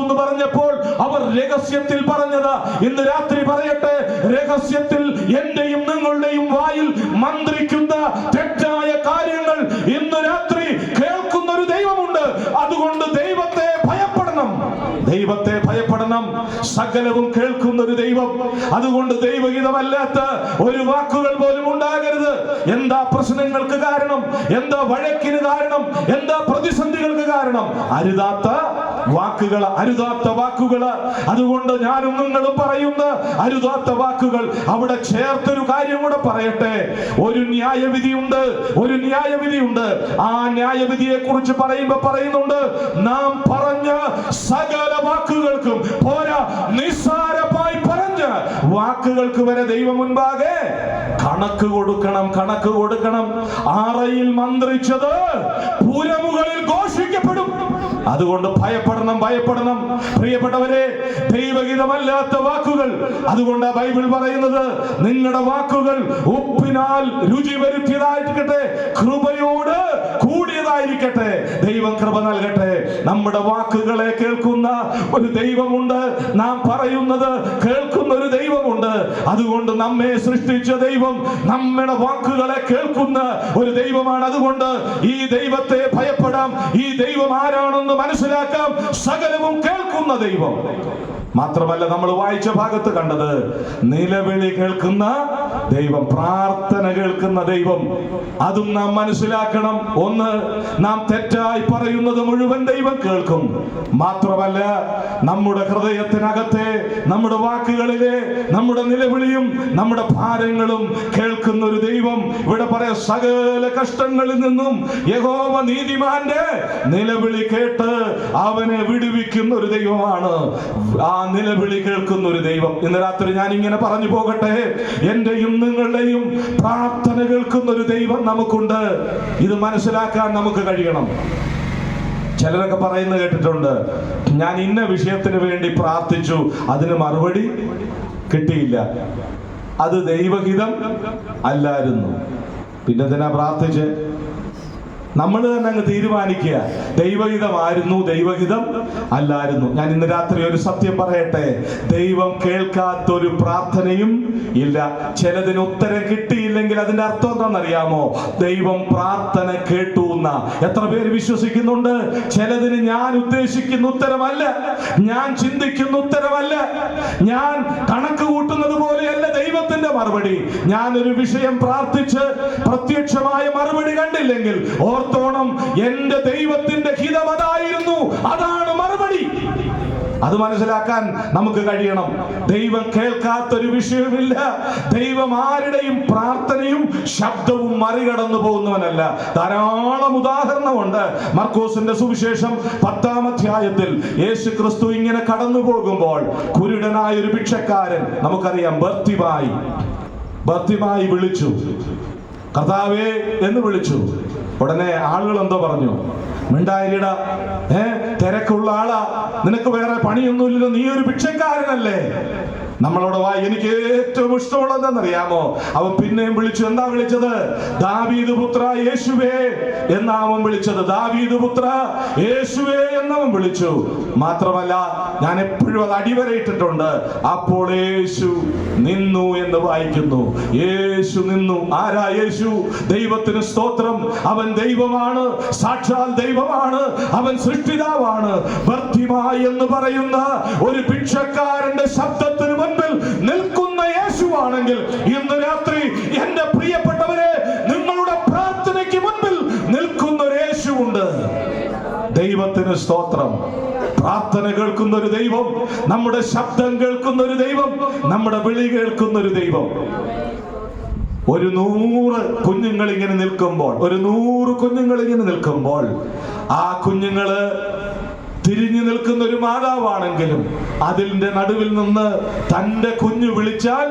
എന്ന് പറഞ്ഞപ്പോൾ അവർ രഹസ്യത്തിൽ പറഞ്ഞത്. ഇന്ന് രാത്രി പറയട്ടെ, രഹസ്യത്തിൽ എന്റെയും നിങ്ങളുടെയും വായിൽ മന്ത്രിക്കുന്ന തെറ്റായ കാര്യങ്ങൾ ഇന്ന് രാത്രി കേൾക്കുന്ന ഒരു ദൈവമുണ്ട്. അതുകൊണ്ട് ദൈവത്തെ ഭയപ്പെടണം കാരണം സകലവും കേൾക്കുന്ന ഒരു ദൈവം. അതുകൊണ്ട് ദൈവഹിതമല്ലാത്ത ഒരു വാക്കുകൾ പോലും ഉണ്ടാകരുത്. എന്താ പ്രശ്നങ്ങൾക്ക് കാരണം? എന്താ വഴക്കിന് കാരണം? എന്താ പ്രതിസന്ധികൾക്ക് കാരണം? അരുതാത്ത വാക്കുകൾ, അരുതാത്ത വാക്കുകൾ. അതുകൊണ്ട് ഞാനും നിങ്ങളും പറയുന്ന അരുതാത്ത വാക്കുകൾ. അവിടെ ചേർത്തൊരു കാര്യം കൂടെ പറയട്ടെ. ഒരു ന്യായവിധിയുണ്ട്, ഒരു ന്യായവിധിയുണ്ട്. ആ ന്യായവിധിയെ കുറിച്ച് പറയുമ്പോ പറയുന്നുണ്ട്, നാം പറഞ്ഞ സകല വാക്കുകൾക്കും പോരാ, നിസ്സാരമായി പറഞ്ഞ വാക്കുകൾക്ക് വരെ ദൈവം മുൻപാകെ കണക്ക് കൊടുക്കണം, കണക്ക് കൊടുക്കണം. ആറയിൽ മന്ത്രിച്ചത് പുരമുകളിൽ ഘോഷിക്കപ്പെടും. അതുകൊണ്ട് ഭയപ്പെടണം, ഭയപ്പെടണം പ്രിയപ്പെട്ടവരെ. ദൈവഹിതമല്ലാത്ത വാക്കുകൾ. അതുകൊണ്ട് ബൈബിൾ പറയുന്നത്, നിങ്ങളുടെ വാക്കുകൾ ഉപ്പിനാൽ രുചി വരുത്തിയതായിരിക്കട്ടെ, കൃപയോട് കൂടിയതായിരിക്കട്ടെ. ദൈവം കൃപ നൽകട്ടെ. നമ്മുടെ വാക്കുകളെ കേൾക്കുന്ന ഒരു ദൈവമുണ്ട്. നാം പറയുന്നത് കേൾക്കുന്ന ഒരു ദൈവമുണ്ട്. അതുകൊണ്ട് നമ്മെ സൃഷ്ടിച്ച ദൈവം നമ്മുടെ വാക്കുകളെ കേൾക്കുന്ന ഒരു ദൈവമാണ്. അതുകൊണ്ട് ഈ ദൈവത്തെ ഭയപ്പെടാം. ഈ ദൈവം ആരാണെന്ന് മനസ്സിലാക്കാം. സകലവും കേൾക്കുന്ന ദൈവം. മാത്രമല്ല, നമ്മൾ വായിച്ച ഭാഗത്ത് കണ്ടത് നിലവിളി കേൾക്കുന്ന ദൈവം, പ്രാർത്ഥന കേൾക്കുന്ന ദൈവം. അതും നാം മനസ്സിലാക്കണം. ഒന്ന്, നാം തെറ്റായി പറയുന്നത് മുഴുവൻ ദൈവം കേൾക്കും. മാത്രമല്ല, നമ്മുടെ ഹൃദയത്തിനകത്തെ, നമ്മുടെ വാക്കുകളിലെ നമ്മുടെ നിലവിളിയും നമ്മുടെ ഭാരങ്ങളും കേൾക്കുന്ന ഒരു ദൈവം. ഇവിടെ പറയാം, സകല കഷ്ടങ്ങളിൽ നിന്നും യഹോവ നീതിമാന്റെ നിലവിളി കേട്ട് അവനെ വിടുവിക്കുന്ന ഒരു ദൈവമാണ്. ആ നിലവിളി കേൾക്കുന്ന ഒരു ദൈവം. ഇന്ന് രാത്രി ഞാൻ ഇങ്ങനെ പറഞ്ഞു പോകട്ടെ, എന്റെയും നിങ്ങളുടെയും പ്രാർത്ഥന കേൾക്കുന്ന ഒരു ദൈവം നമുക്കുണ്ട്. ഇത് മനസ്സിലാക്കാൻ നമുക്ക് കഴിയണം. ചിലരൊക്കെ പറയുന്നത് കേട്ടിട്ടുണ്ട്, ഞാൻ ഇന്ന വിഷയത്തിന് വേണ്ടി പ്രാർത്ഥിച്ചു, അതിന് മറുപടി കിട്ടിയില്ല, അത് ദൈവഹിതം അല്ലായിരുന്നു. പിന്നെന്തിനാ പ്രാർത്ഥിച്ച്? നമ്മൾ തന്നെ അങ്ങ് തീരുമാനിക്കുക, ദൈവഹിതമായിരുന്നു, ദൈവഹിതം അല്ലായിരുന്നു. ഞാൻ ഇന്ന് രാത്രി ഒരു സത്യം പറയട്ടെ, ദൈവം കേൾക്കാത്തൊരു പ്രാർത്ഥനയും ഇല്ല. ചിലതിന് ഉത്തരം കിട്ടിയില്ലെങ്കിൽ അതിന്റെ അർത്ഥം എന്താണെന്നറിയാമോ? ദൈവം പ്രാർത്ഥന കേട്ടു എന്ന. എത്ര പേര് വിശ്വസിക്കുന്നുണ്ട്? ചിലതിന് ഞാൻ ഉദ്ദേശിക്കുന്ന ഉത്തരമല്ല, ഞാൻ ചിന്തിക്കുന്ന ഉത്തരമല്ല, ഞാൻ കണക്ക് കൂട്ടുന്നത് പോലെയല്ല ദൈവത്തിന്റെ മറുപടി. ഞാനൊരു വിഷയം പ്രാർത്ഥിച്ച് പ്രത്യക്ഷമായ മറുപടി കണ്ടില്ലെങ്കിൽ ഓർത്തോണം, എന്റെ ദൈവത്തിന്റെ ഹിതം അതായിരുന്നു, അതാണ് മറുപടി. അത് മനസ്സിലാക്കാൻ നമുക്ക് കഴിയണം. ദൈവം കേൾക്കാത്തൊരു വിഷയമില്ല. ദൈവം ആരുടെയും പ്രാർത്ഥനയും ശബ്ദവും മറികടന്നു പോകുന്നവനല്ല. ധാരാളം ഉദാഹരണമുണ്ട്. മർക്കോസിന്റെ സുവിശേഷം 10-ാം അധ്യായത്തിൽ യേശു ക്രിസ്തു ഇങ്ങനെ കടന്നു പോകുമ്പോൾ കുരുടനായ ഒരു ഭിക്ഷക്കാരൻ, നമുക്കറിയാം, ബർത്തിമായി വിളിച്ചു, കർത്താവേ എന്ന് വിളിച്ചു. ഉടനെ ആളുകൾ എന്തോ പറഞ്ഞു? മിണ്ടായിരിട, തിരക്കുള്ള ആളാ, നിനക്ക് വേറെ പണിയൊന്നുമില്ലല്ലോ, നീ ഒരു ഭിക്ഷക്കാരനല്ലേ. നമ്മളോട് എനിക്ക് ഏറ്റവും ഇഷ്ടമുള്ളതെന്നറിയാമോ? അവൻ പിന്നെയും വിളിച്ചു. എന്താ വിളിച്ചത്? ദാവീദ് പുത്ര യേശുവേ എന്നാ അവൻ വിളിച്ചത്. ദാവീദ് പുത്ര യേശുവേ എന്നവൻ വിളിച്ചു. മാത്രമല്ല, ഞാൻ എപ്പോഴും അത് അടിവരയിട്ടിട്ടുണ്ട്, അപ്പോൾ യേശു നിന്നു എന്ന് വായിക്കുന്നു. യേശു നിന്നു. ആരാ യേശു? ദൈവത്തിന് സ്തോത്രം. അവൻ ദൈവമാണ്, സാക്ഷാൽ ദൈവമാണ്, അവൻ സൃഷ്ടിതാവാണ്. ബർത്തിമായി എന്ന് പറയുന്ന ഒരു ഭിക്ഷക്കാരന്റെ ശബ്ദത്തിന് മുൻപിൽ നിൽക്കുന്ന യേശുവാണെങ്കിൽ, ഇന്ന് രാത്രി എന്റെ പ്രിയപ്പെട്ടവരെ, നിങ്ങളുടെ പ്രാർത്ഥനയ്ക്ക് മുൻപിൽ നിൽക്കുന്ന ഒരു യേശുവുണ്ട്. ദൈവത്തിന് സ്തോത്രം. പ്രാർത്ഥന കേൾക്കുന്ന ഒരു ദൈവം, നമ്മുടെ ശബ്ദം കേൾക്കുന്ന ഒരു ദൈവം, നമ്മുടെ വിളി കേൾക്കുന്ന ഒരു ദൈവം. ഒരു 100 കുഞ്ഞുങ്ങൾ ഇങ്ങനെ നിൽക്കുമ്പോൾ ആ കുഞ്ഞുങ്ങള് തിരിഞ്ഞു നിൽക്കുന്ന ഒരു മാതാവാണെങ്കിലും അതിന്റെ നടുവിൽ നിന്ന് തന്റെ കുഞ്ഞു വിളിച്ചാൽ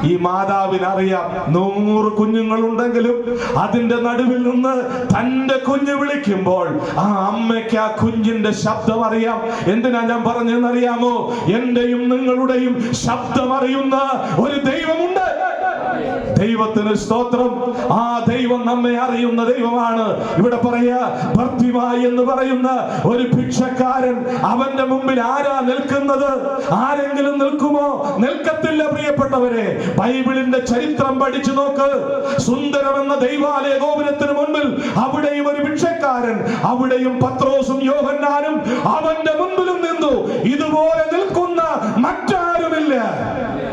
ഈ മാതാവിനറിയാം 100 കുഞ്ഞുങ്ങളുണ്ടെങ്കിലും അതിന്റെ നടുവിൽ നിന്ന് തന്റെ കുഞ്ഞു വിളിക്കുമ്പോൾ ആ അമ്മയ്ക്ക് ആ കുഞ്ഞിന്റെ ശബ്ദം അറിയാം. എന്തിനാ ഞാൻ പറഞ്ഞതെന്നറിയാമോ? എന്റെയും നിങ്ങളുടെയും ശബ്ദം അറിയുന്ന ഒരു ദൈവമുണ്ട്. ദൈവത്തിന് സ്തോത്രം. ആ ദൈവം നമ്മെ അറിയുന്ന ദൈവമാണ്. ഇവിടെ പറയാ, ബർത്തിമായി എന്ന് പറയുന്ന ഒരു ഭിക്ഷക്കാരൻ, അവന്റെ മുമ്പിൽ ആരാ നിൽക്കുന്നത്? ആരെങ്കിലും നിൽക്കുമോ? നിൽക്കത്തില്ല പ്രിയപ്പെട്ടവരെ. ബൈബിളിന്റെ ചരിത്രം പഠിച്ചു നോക്ക്. സുന്ദരമെന്ന ദൈവാലയ ഗോപുരത്തിന് മുൻപിൽ അവിടെയും ഒരു ഭിക്ഷക്കാരൻ, അവിടെയും പത്രോസും യോഹന്നാനും അവന്റെ മുൻപിലും നിന്നു. ഇതുപോലെ നിൽക്കുന്ന ആരുമില്ല.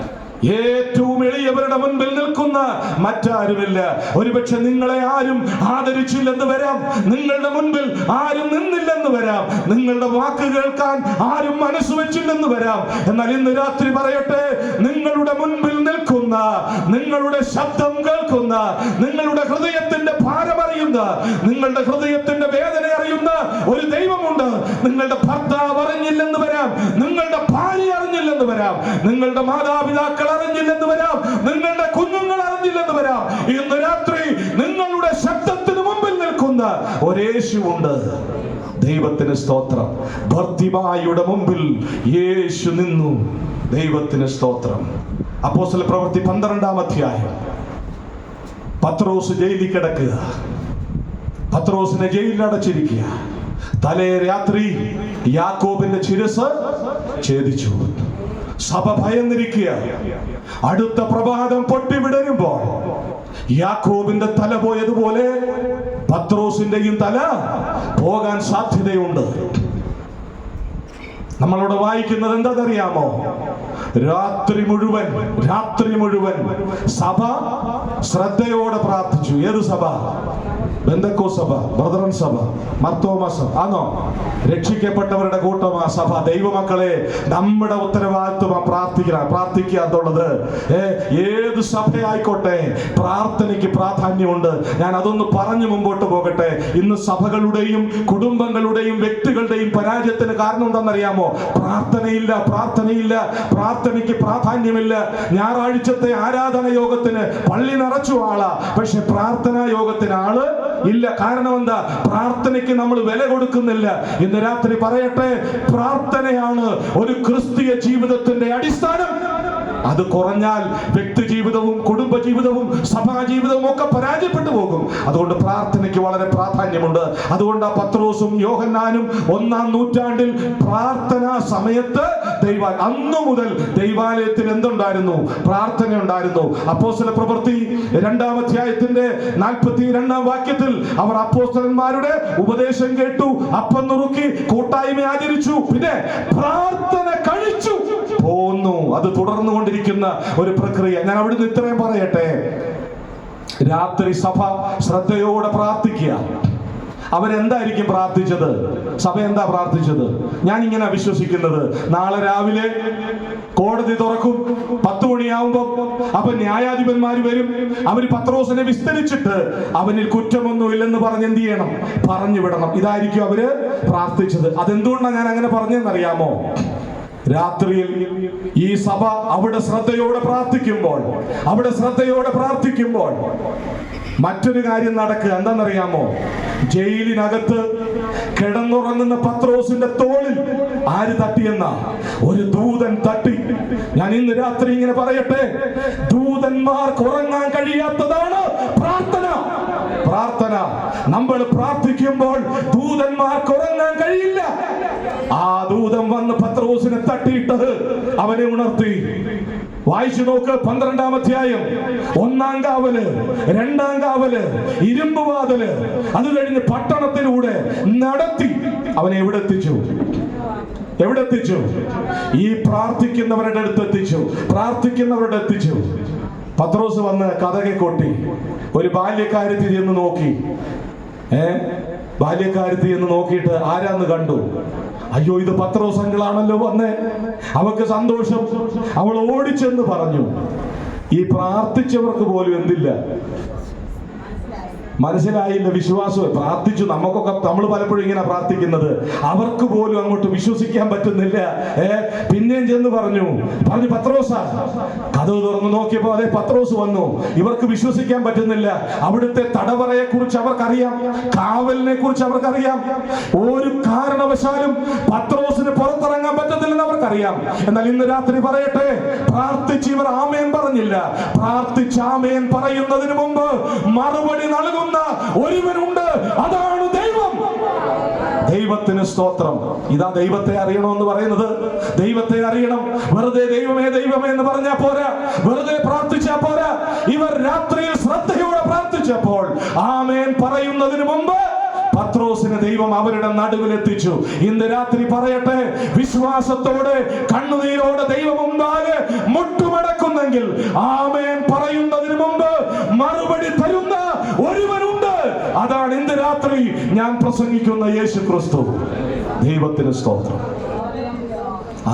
ഏറ്റവും എളിയവരുടെ മുൻപിൽ നിൽക്കുന്ന മറ്റാരുമില്ല. ഒരുപക്ഷെ നിങ്ങളെ ആരും ആദരിച്ചില്ലെന്ന് വരാം, നിങ്ങളുടെ മുൻപിൽ ആരും നിന്നില്ലെന്ന് വരാം, നിങ്ങളുടെ വാക്ക് കേൾക്കാൻ ആരും മനസ്സ് വെച്ചില്ലെന്ന് വരാം. എന്നാൽ ഇന്ന് രാത്രി പറയട്ടെ, നിങ്ങളുടെ മുൻപിൽ നിൽക്കുന്ന, നിങ്ങളുടെ ശബ്ദം കേൾക്കുന്ന, നിങ്ങളുടെ ഹൃദയത്തിന്റെ ഭാരം അറിയുന്ന, നിങ്ങളുടെ ഹൃദയത്തിന്റെ വേദന അറിയുന്ന ഒരു ദൈവമുണ്ട്. നിങ്ങളുടെ ഭർത്താവ് അറിഞ്ഞില്ലെന്ന് വരാം, നിങ്ങളുടെ ഭാര്യ അറിഞ്ഞില്ലെന്ന് വരാം, നിങ്ങളുടെ മാതാപിതാക്കൾ അറിഞ്ഞില്ലെന്ന് വരാം, നിങ്ങളുടെ കുഞ്ഞുങ്ങൾ അറിഞ്ഞില്ലെന്ന് വരാം. ഇന്ന് രാത്രി നിങ്ങളുടെ ശബ്ദത്തിന് മുമ്പിൽ നിൽക്കുന്ന ഒരേശുവുണ്ട്. ദൈവത്തിന് സ്തോത്രം. ഭർത്തിമായുടെ മുമ്പിൽ യേശു നിന്നു. ദൈവത്തിന് സ്തോത്രം. അപ്പോസ്തല പ്രവൃത്തി 12-ാം അധ്യായം. പത്രോസ് ജയിലിൽ കിടക്കുക, പത്രോസിനെ ജയിലിൽ അടച്ചിരിക്കുക. തലേ രാത്രി യാക്കോബിന്റെ ശിരസ് ഛേദിച്ചു. സഭ ഭയന്നിരിക്കുക. അടുത്ത പ്രഭാതം പൊട്ടിവിടരുമ്പോൾ യാക്കോബിന്റെ തല പോയതുപോലെ പത്രോസിന്റെയും തല പോകാൻ സാധ്യതയുണ്ട്. നമ്മളോട് വായിക്കുന്നത് എന്താണെന്നറിയാമോ? രാത്രി മുഴുവൻ സഭ ശ്രദ്ധയോടെ പ്രാർത്ഥിച്ചു. ഏത് സഭ? ബെന്തക്കോ സഭ, ബ്രദറൻ സഭ, മർത്തോമ സഭ ആണോ? രക്ഷിക്കപ്പെട്ടവരുടെ കൂട്ടമാ സഭ. ദൈവമക്കളെ, നമ്മുടെ ഉത്തരവാദിത്വം പ്രാർത്ഥിക്കുക എന്നുള്ളത്. ഏത് സഭയായിക്കോട്ടെ, പ്രാർത്ഥനയ്ക്ക് പ്രാധാന്യമുണ്ട്. ഞാൻ അതൊന്ന് പറഞ്ഞു മുമ്പോട്ട് പോകട്ടെ. ഇന്ന് സഭകളുടെയും കുടുംബങ്ങളുടെയും വ്യക്തികളുടെയും പരാജയത്തിന് കാരണം എന്താണെന്നറിയാമോ? പ്രാർത്ഥനയില്ല. പ്രാർത്ഥനയ്ക്ക് പ്രാധാന്യമില്ല. ഞായറാഴ്ചത്തെ ആരാധന യോഗത്തിന് പള്ളി നിറച്ചു ആളാ, പക്ഷെ പ്രാർത്ഥനാ യോഗത്തിന് ആള് ഇല്ല. കാരണം എന്താ? പ്രാർത്ഥനയ്ക്ക് നമ്മൾ വില കൊടുക്കുന്നില്ല. ഇന്ന് രാത്രി പറയട്ടെ, പ്രാർത്ഥനയാണ് ഒരു ക്രിസ്തീയ ജീവിതത്തിന്റെ അടിസ്ഥാനം. അത് കുറഞ്ഞാൽ വ്യക്തി ജീവിതവും കുടുംബ ജീവിതവും സഭാ ജീവിതവും ഒക്കെ പരാജയപ്പെട്ടു പോകും. അതുകൊണ്ട് പ്രാർത്ഥനയ്ക്ക് വളരെ പ്രാധാന്യമുണ്ട്. അതുകൊണ്ട് പത്രോസും യോഹന്നാനും 1-ാം നൂറ്റാണ്ടിൽ പ്രാർത്ഥനാ സമയത്ത് അന്നു മുതൽ ദൈവാലയത്തിൽ എന്തുണ്ടായിരുന്നു? പ്രാർത്ഥന ഉണ്ടായിരുന്നു. അപ്പോസ്തല പ്രവൃത്തി 2-ാം അധ്യായത്തിന്റെ 42-ാം വാക്യത്തിൽ അവർ അപ്പോസ്തലന്മാരുടെ ഉപദേശം കേട്ടു, അപ്പം നുറുക്കി കൂട്ടായ്മ ആചരിച്ചു, പിന്നെ പ്രാർത്ഥന കഴിച്ചു പോന്നു. അത് തുടർന്നുകൊണ്ടിരിക്കുന്ന ഒരു പ്രക്രിയ. ഞാൻ അവിടുന്ന് ഇത്രയും പറയട്ടെ, രാത്രി സഭ ശ്രദ്ധയോടെ പ്രാർത്ഥിക്കുക. അവരെന്തായിരിക്കും പ്രാർത്ഥിച്ചത്? സഭ എന്താ പ്രാർത്ഥിച്ചത്? ഞാൻ ഇങ്ങനെ വിശ്വസിക്കുന്നത്, നാളെ രാവിലെ കോടതി തുറക്കും, 10 മണിയാവുമ്പോ അപ്പൊ ന്യായാധിപന്മാര് വരും. അവര് പത്രോസിനെ വിസ്തരിച്ചിട്ട് അവനിൽ കുറ്റമൊന്നുമില്ലെന്ന് പറഞ്ഞ് എന്ത് ചെയ്യണം? പറഞ്ഞു വിടണം. ഇതായിരിക്കും അവര് പ്രാർത്ഥിച്ചത്. അതെന്തുകൊണ്ടാണ് ഞാൻ അങ്ങനെ പറഞ്ഞെന്നറിയാമോ? രാത്രിയിൽ ഈ സഭ അവിടെ ശ്രദ്ധയോടെ പ്രാർത്ഥിക്കുമ്പോൾ മറ്റൊരു കാര്യം നടക്കുക. എന്താണെന്നറിയാമോ? ജയിലിനകത്ത് കിടന്നുറങ്ങുന്ന പത്രോസിന്റെ തോളിൽ ആര് തട്ടിയെന്ന? ഒരു ദൂതൻ തട്ടി. ഞാൻ ഇന്ന് രാത്രി ഇങ്ങനെ പറയട്ടെ, ദൂതന്മാർക്ക് ഉറങ്ങാൻ കഴിയാത്തതാണ് പ്രാർത്ഥന. നമ്മൾ പ്രാർത്ഥിക്കുമ്പോൾ ദൂതന്മാർക്ക് ഉറങ്ങാൻ കഴിയില്ല. ആ ദൂതൻ വന്ന് പത്രോസിനെ തട്ടിയിട്ടത് അവനെ ഉണർത്തി. വായിച്ചു നോക്ക്, 12-ാം അധ്യായം. 1-ാം കാവല്, 2-ാം കാവല്, ഇരുമ്പ് വാതില്, അത് കഴിഞ്ഞ് പട്ടണത്തിലൂടെ നടത്തി അവനെ എവിടെ എത്തിച്ചു? ഈ പ്രാർത്ഥിക്കുന്നവരുടെ അടുത്തെത്തിച്ചു. പത്രോസ് വന്ന് കതകെ കൊട്ടി. ഒരു ബാല്യക്കാരത്തി എന്ന് നോക്കി. ബാല്യക്കാരത്തി എന്ന് നോക്കിയിട്ട് ആരാന്ന് കണ്ടു. അയ്യോ, ഇത് പത്രോസ് അങ്കിളാണല്ലോ വന്നേ. അവക്ക് സന്തോഷം. അവൾ ഓടിച്ചെന്ന് പറഞ്ഞു. ഈ പ്രാർത്ഥിച്ചവർക്ക് പോലും എന്തില്ല? മനസ്സിലായില്ല. വിശ്വാസം പ്രാർത്ഥിച്ചു. നമ്മൾ പലപ്പോഴും ഇങ്ങനെ പ്രാർത്ഥിക്കുന്നത്, അവർക്ക് പോലും അങ്ങോട്ട് വിശ്വസിക്കാൻ പറ്റുന്നില്ല. പിന്നെയും ചെന്ന് പറഞ്ഞു പത്രോസാ. കതവ് തുറന്ന് നോക്കിയപ്പോ അതെ പത്രോസ് വന്നു. ഇവർക്ക് വിശ്വസിക്കാൻ പറ്റുന്നില്ല. അവിടുത്തെ തടവറയെ കുറിച്ച് അവർക്കറിയാം, കാവലിനെ കുറിച്ച് അവർക്കറിയാം. ഒരു കാരണവശാലും പത്രോസിന് പുറത്തിറങ്ങാൻ പറ്റത്തില്ലെന്ന് അവർക്കറിയാം. എന്നാൽ ഇന്ന് രാത്രി പറയട്ടെ, പ്രാർത്ഥിച്ച് ഇവർ ആമേൻ പറഞ്ഞില്ല. പ്രാർത്ഥിച്ച് ആമേൻ പറയുന്നതിന് മുമ്പ് മറുപടി നൽകും ഒരുവനുണ്ട്, അതാണ് ദൈവം. ദൈവത്തിന് സ്തോത്രം. ഇതാ ദൈവത്തെ അറിയണമെന്ന് പറയുന്നത്. ദൈവത്തെ അറിയണം. വെറുതെ ദൈവമേ എന്ന് പറഞ്ഞാൽ പോരാ, വെറുതെ പ്രാർത്ഥിച്ചാൽ പോരാ. ഇവർ രാത്രിയിൽ ശ്രദ്ധയോടെ പ്രാർത്ഥിച്ചപ്പോൾ ആമേൻ പറയുന്നതിന് മുമ്പ് പത്രോസ് പത്രോസിനെ ദൈവം അവരുടെ നടുവിലെത്തിച്ചു. ഇന്ന് രാത്രി പറയട്ടെ, വിശ്വാസത്തോടെ കണ്ണുനീരോടെ ദൈവം മുമ്പാകെ മുട്ടുമടക്കുന്നെങ്കിൽ ആമേൻ പറയുന്നതിന് മുമ്പ് മറുപടി തരുന്ന ഒരുവനുണ്ട്. അതാണ് ഇന്ന് രാത്രി ഞാൻ പ്രസംഗിക്കുന്ന യേശു ക്രിസ്തു. ദൈവത്തിന് സ്തോത്രം.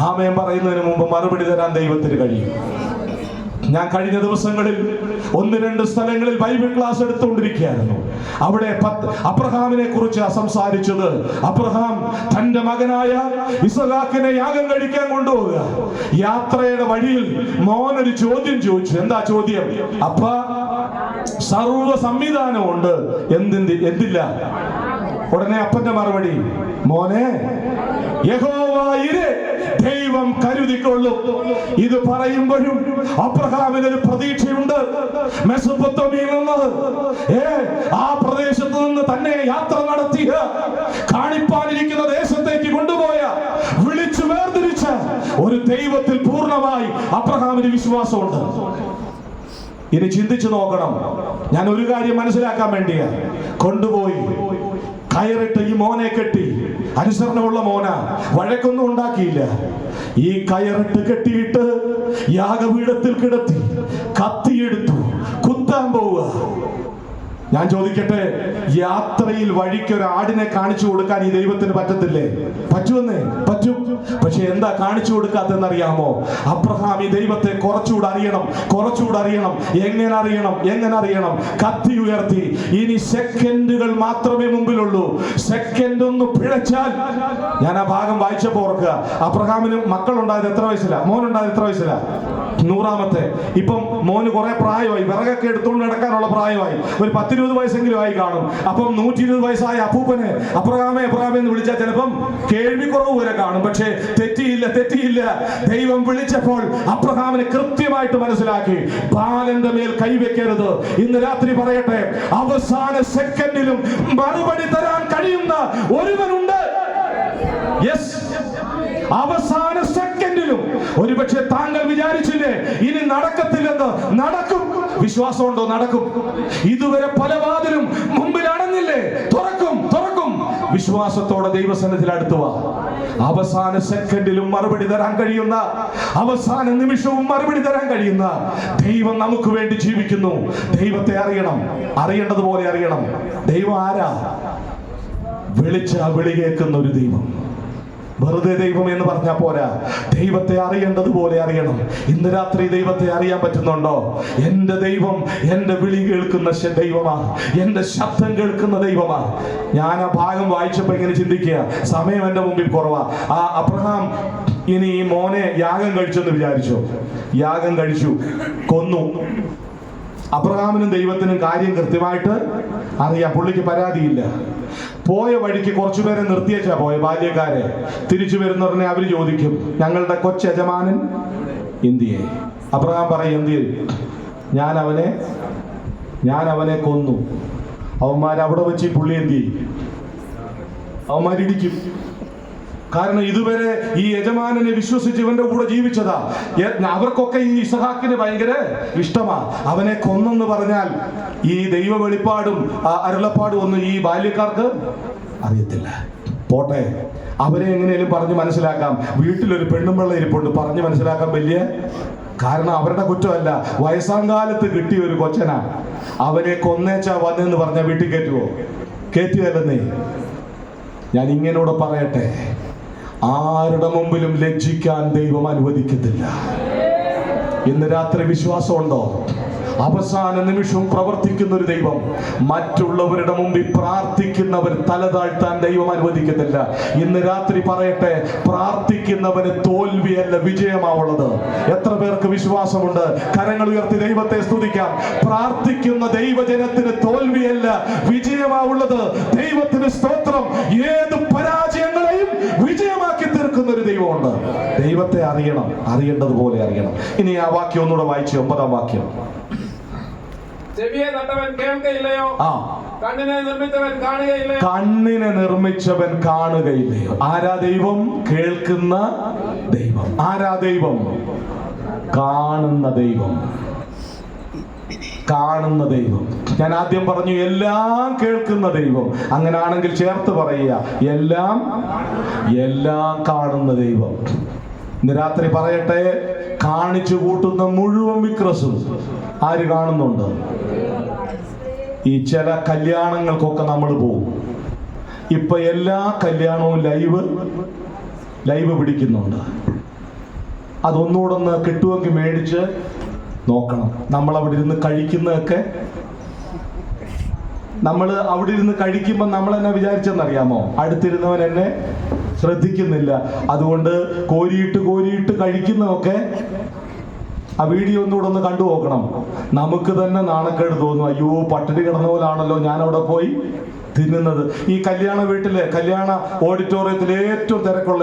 ആമേൻ പറയുന്നതിന് മുമ്പ് മറുപടി തരാൻ ദൈവത്തിന് കഴിയും. ഞാൻ കഴിഞ്ഞ ദിവസങ്ങളിൽ 1-2 സ്ഥലങ്ങളിൽ ബൈബിൾ ക്ലാസ് എടുത്തുകൊണ്ടിരിക്കുകയായിരുന്നു. അവിടെ അബ്രഹാമിനെ കുറിച്ച് സംസാരിച്ചത്. അബ്രഹാം തന്റെ മകനായ ഇസഹാക്കിനെ യാഗം കഴിക്കാൻ കൊണ്ടുപോവുക. യാത്രയുടെ വഴിയിൽ മോനൊരു ചോദ്യം ചോദിച്ചു. എന്താ ചോദ്യം? അപ്പ സർവ സംവിധാനമുണ്ട്, എന്തില്ല? ഉടനെ അപ്പന്റെ മറുപടി, മോനെ, യഹോവ ഇരെ, ദൈവം കരുതിക്കൊള്ളും. ഇത് പറയുമ്പോഴും അബ്രഹാമിനൊരു പ്രതീക്ഷയുണ്ട്. മെസൊപ്പൊത്താമിയയിൽ നിന്ന് ആ പ്രദേശത്ത് നിന്ന് തന്നെ യാത്ര നടത്തിയ, കാണിപ്പാനിരിക്കുന്ന ദേശത്തേക്ക് കൊണ്ടുപോയ, വിളിച്ചു വേർതിരിച്ച ഒരു ദൈവത്തിൽ പൂർണ്ണമായി അബ്രഹാമിന് വിശ്വാസമുണ്ട്. ഇനി ചിന്തിച്ചു നോക്കണം. ഞാൻ ഒരു കാര്യം മനസ്സിലാക്കാൻ വേണ്ടിയാ കൊണ്ടുപോയി കയറിട്ട് ഈ മോനെ കെട്ടി. അനുസരണമുള്ള മോന, വഴക്കൊന്നും ഉണ്ടാക്കിയില്ല. ഈ കയറിട്ട് കെട്ടിയിട്ട് യാഗപീഠത്തിൽ കിടത്തി, കത്തിയെടുത്തു, കുത്താൻ പോവുക. ഞാൻ ചോദിക്കട്ടെ, യാത്രയിൽ വഴിക്ക് ഒരു ആടിനെ കാണിച്ചു കൊടുക്കാൻ ഈ ദൈവത്തിന് പറ്റത്തില്ലേ? പറ്റുമെന്നേ, പറ്റും. പക്ഷെ എന്താ കാണിച്ചു കൊടുക്കാത്തെന്നറിയാമോ? അബ്രഹാം ഈ ദൈവത്തെ കുറച്ചുകൂടെ അറിയണം. എങ്ങനെ അറിയണം? കത്തി ഉയർത്തി. ഇനി സെക്കൻഡുകൾ മാത്രമേ മുമ്പിലുള്ളൂ. സെക്കൻഡ് ഒന്ന് പിഴച്ചാൽ, ഞാൻ ആ ഭാഗം വായിച്ചപ്പോൾ ഓർക്കുക, അബ്രഹാമിന് മക്കളുണ്ടായത് എത്ര വയസ്സിലാ? മോനുണ്ടായത് എത്ര വയസ്സിലാ? 100ാമത്തെ. ഇപ്പം മോന് കുറെ പ്രായമായി, വിറകൊക്കെ എടുത്തുകൊണ്ട് നടക്കാനുള്ള പ്രായമായി. ഒരു 10-20 വയസ്സെങ്കിലും ആയി കാണും. അപ്പം 120 വയസ്സായ അപ്പൂപ്പനെ അബ്രഹാമേ എന്ന് വിളിച്ചാൽ ചിലപ്പം കേൾവിക്കുറവ് വരെ കാണും. പക്ഷേ തെറ്റിയില്ല. ദൈവം വിളിച്ചപ്പോൾ അബ്രഹാമിനെ കൃത്യമായിട്ട് മനസ്സിലാക്കി. ബാലന്റെ മേൽ കൈവെക്കരുത്. ഇന്ന് രാത്രി പറയട്ടെ, അവസാന സെക്കൻഡിലും മറുപടി തരാൻ കഴിയുന്ന ഒരുവനുണ്ട്. യെസ്, അവസാന സെക്കൻഡിലും. ഒരുപക്ഷെ താങ്കൾ വിചാരിച്ചില്ലേ ഇനി നടക്കത്തില്ലെന്ന്, നടക്കും. വിശ്വാസമുണ്ടോ? നടക്കും. ഇതുവരെ പല വാതിലും മുമ്പിൽ അടഞ്ഞില്ലേ? തുറക്കും. വിശ്വാസത്തോടെ ദൈവസന്നിധിയിൽ അടുത്തുക. അവസാന സെക്കൻഡിലും മറുപടി തരാൻ കഴിയുന്ന, അവസാന നിമിഷവും മറുപടി തരാൻ കഴിയുന്ന ദൈവം നമുക്ക് വേണ്ടി ജീവിക്കുന്നു. ദൈവത്തെ അറിയേണ്ടതുപോലെ അറിയണം. ദൈവം ആരാ? വിളിച്ച വിളി കേൾക്കുന്ന ഒരു ദൈവം. വെറുതെ ദൈവം എന്ന് പറഞ്ഞാൽ പോരാ, ദൈവത്തെ അറിയേണ്ടതുപോലെ അറിയണം. ഇന്ന് രാത്രി ദൈവത്തെ അറിയാൻ പറ്റുന്നുണ്ടോ? എന്റെ ദൈവം എന്റെ വിളി കേൾക്കുന്ന ദൈവമാ, എന്റെ ശബ്ദം കേൾക്കുന്ന ദൈവമാ. ഞാൻ ആ ഭാഗം വായിച്ചപ്പോ ഇങ്ങനെ ചിന്തിക്കുക, സമയം എന്റെ മുമ്പിൽ കുറവാ. ആ അബ്രഹാം ഇനി ഈ മോനെ യാഗം കഴിച്ചെന്ന് വിചാരിച്ചോ? യാഗം കഴിച്ചു, കൊന്നു. അബ്രഹാമിനും ദൈവത്തിനും കാര്യം കൃത്യമായിട്ട് അറിയാം. പുള്ളിക്ക് പരാതിയില്ല. പോയ വഴിക്ക് കുറച്ചുപേരെ നിർത്തിയേച്ചാ പോയ ബാല്യക്കാരെ. തിരിച്ചു വരുന്നവരെ അവര് ചോദിക്കും, ഞങ്ങളുടെ കൊച്ചയജമാനൻ എന്തിയെ? അബ്രഹാം പറയും, എന്തിയെ? ഞാൻ അവനെ കൊന്നു. അവന്മാരവിടെ വെച്ച് പുള്ളി എന്തി? അവന്മാരിടിക്കും. കാരണം ഇതുവരെ ഈ യജമാനനെ വിശ്വസിച്ച് ഇവന്റെ കൂടെ ജീവിച്ചതാ. അവർക്കൊക്കെ ഈ ഇസഹാക്കിന് ഭയങ്കര ഇഷ്ടമാ. അവനെ കൊന്നെന്ന് പറഞ്ഞാൽ ഈ ദൈവ വെളിപ്പാടും അരുളപ്പാടും ഒന്നും ഈ ബാല്യക്കാർക്ക് അറിയത്തില്ല. പോട്ടെ, അവരെ എങ്ങനെയും പറഞ്ഞ് മനസ്സിലാക്കാം. വീട്ടിലൊരു പെണ്ണുമ്പിള്ള ഇരിപ്പുണ്ട്, പറഞ്ഞ് മനസ്സിലാക്കാൻ വലിയ കാരണം അവരുടെ കുറ്റമല്ല. വയസ്സാങ്കാലത്ത് കിട്ടിയ ഒരു കൊച്ചനാ. അവനെ കൊന്നേച്ചാ വന്നെന്ന് പറഞ്ഞാൽ വീട്ടിൽ കയറ്റുവോ? കയറ്റുകയല്ലെന്നേ. ഞാൻ ഇങ്ങനോട് പറയട്ടെ, ആരുടെ മുമ്പിലും ലജ്ജിക്കാൻ ദൈവം അനുവദിക്കത്തില്ല. ഇന്ന് രാത്രി വിശ്വാസമുണ്ടോ? അവസാന നിമിഷവും പ്രവർത്തിക്കുന്ന ഒരു ദൈവം. മറ്റുള്ളവരുടെ മുമ്പിൽ പ്രാർത്ഥിക്കുന്നവർ തല താഴ്ത്താൻ ദൈവം അനുവദിക്കത്തില്ല. ഇന്ന് രാത്രി പറയട്ടെ, പ്രാർത്ഥിക്കുന്നവന് തോൽവിയല്ല വിജയമാവുള്ളത്. എത്ര പേർക്ക് വിശ്വാസമുണ്ട്? കരങ്ങൾ ഉയർത്തി ദൈവത്തെ സ്തുതിക്കാം. പ്രാർത്ഥിക്കുന്ന ദൈവജനത്തിന് തോൽവിയല്ല വിജയമാവുള്ളത്. ദൈവത്തിന് സ്തോത്രം. ഏത് പരാജയങ്ങളെയും വിജയമാക്കി തീർക്കുന്ന ഒരു ദൈവമുണ്ട്. ദൈവത്തെ അറിയേണ്ടതുപോലെ അറിയണം. ഇനി ആ വാക്യം ഒന്നുകൂടെ വായിച്ചു, 9ാം വാക്യം. ചെവിയെ നട്ടവൻ കേൾക്കയില്ലയോ? കണ്ണിനെ നിർമ്മിച്ചവൻ കാണുകയില്ലയോ? ആരാ ദൈവം? കേൾക്കുന്ന ദൈവം. ആരാ ദൈവം? കാണുന്ന ദൈവം. കാണുന്ന ദൈവം. ഞാൻ ആദ്യം പറഞ്ഞു എല്ലാം കേൾക്കുന്ന ദൈവം. അങ്ങനാണെങ്കിൽ ചേർത്ത് പറയുക, എല്ലാം കാണുന്ന ദൈവം. ഇന്ന് രാത്രി പറയട്ടെ, കാണിച്ചു കൂട്ടുന്ന മുഴുവൻ വിക്രസും ആര് കാണുന്നുണ്ട്? ഈ ചില കല്യാണങ്ങൾക്കൊക്കെ നമ്മൾ പോകും. ഇപ്പൊ എല്ലാ കല്യാണവും ലൈവ് പിടിക്കുന്നുണ്ട്. അതൊന്നുകൂടെ ഒന്ന് കിട്ടുമെങ്കിൽ മേടിച്ച് നോക്കണം. നമ്മൾ അവിടെ ഇരുന്ന് കഴിക്കുന്നതൊക്കെ, നമ്മൾ അവിടെ ഇരുന്ന് കഴിക്കുമ്പോൾ നമ്മൾ എന്നെ വിചാരിച്ചെന്നറിയാമോ? അടുത്തിരുന്നവൻ എന്നെ ശ്രദ്ധിക്കുന്നില്ല. അതുകൊണ്ട് കോരിയിട്ട് കഴിക്കുന്നതൊക്കെ ആ വീഡിയോ ഒന്നുകൂടെ ഒന്ന് കണ്ടു നോക്കണം. നമുക്ക് തന്നെ നാണക്കേട് തോന്നും. അയ്യോ, പട്ടിണി കിടന്ന പോലാണല്ലോ ഞാൻ അവിടെ പോയി തിന്നുന്നത്. ഈ കല്യാണ വീട്ടിലെ കല്യാണ ഓഡിറ്റോറിയത്തിൽ ഏറ്റവും തിരക്കുള്ള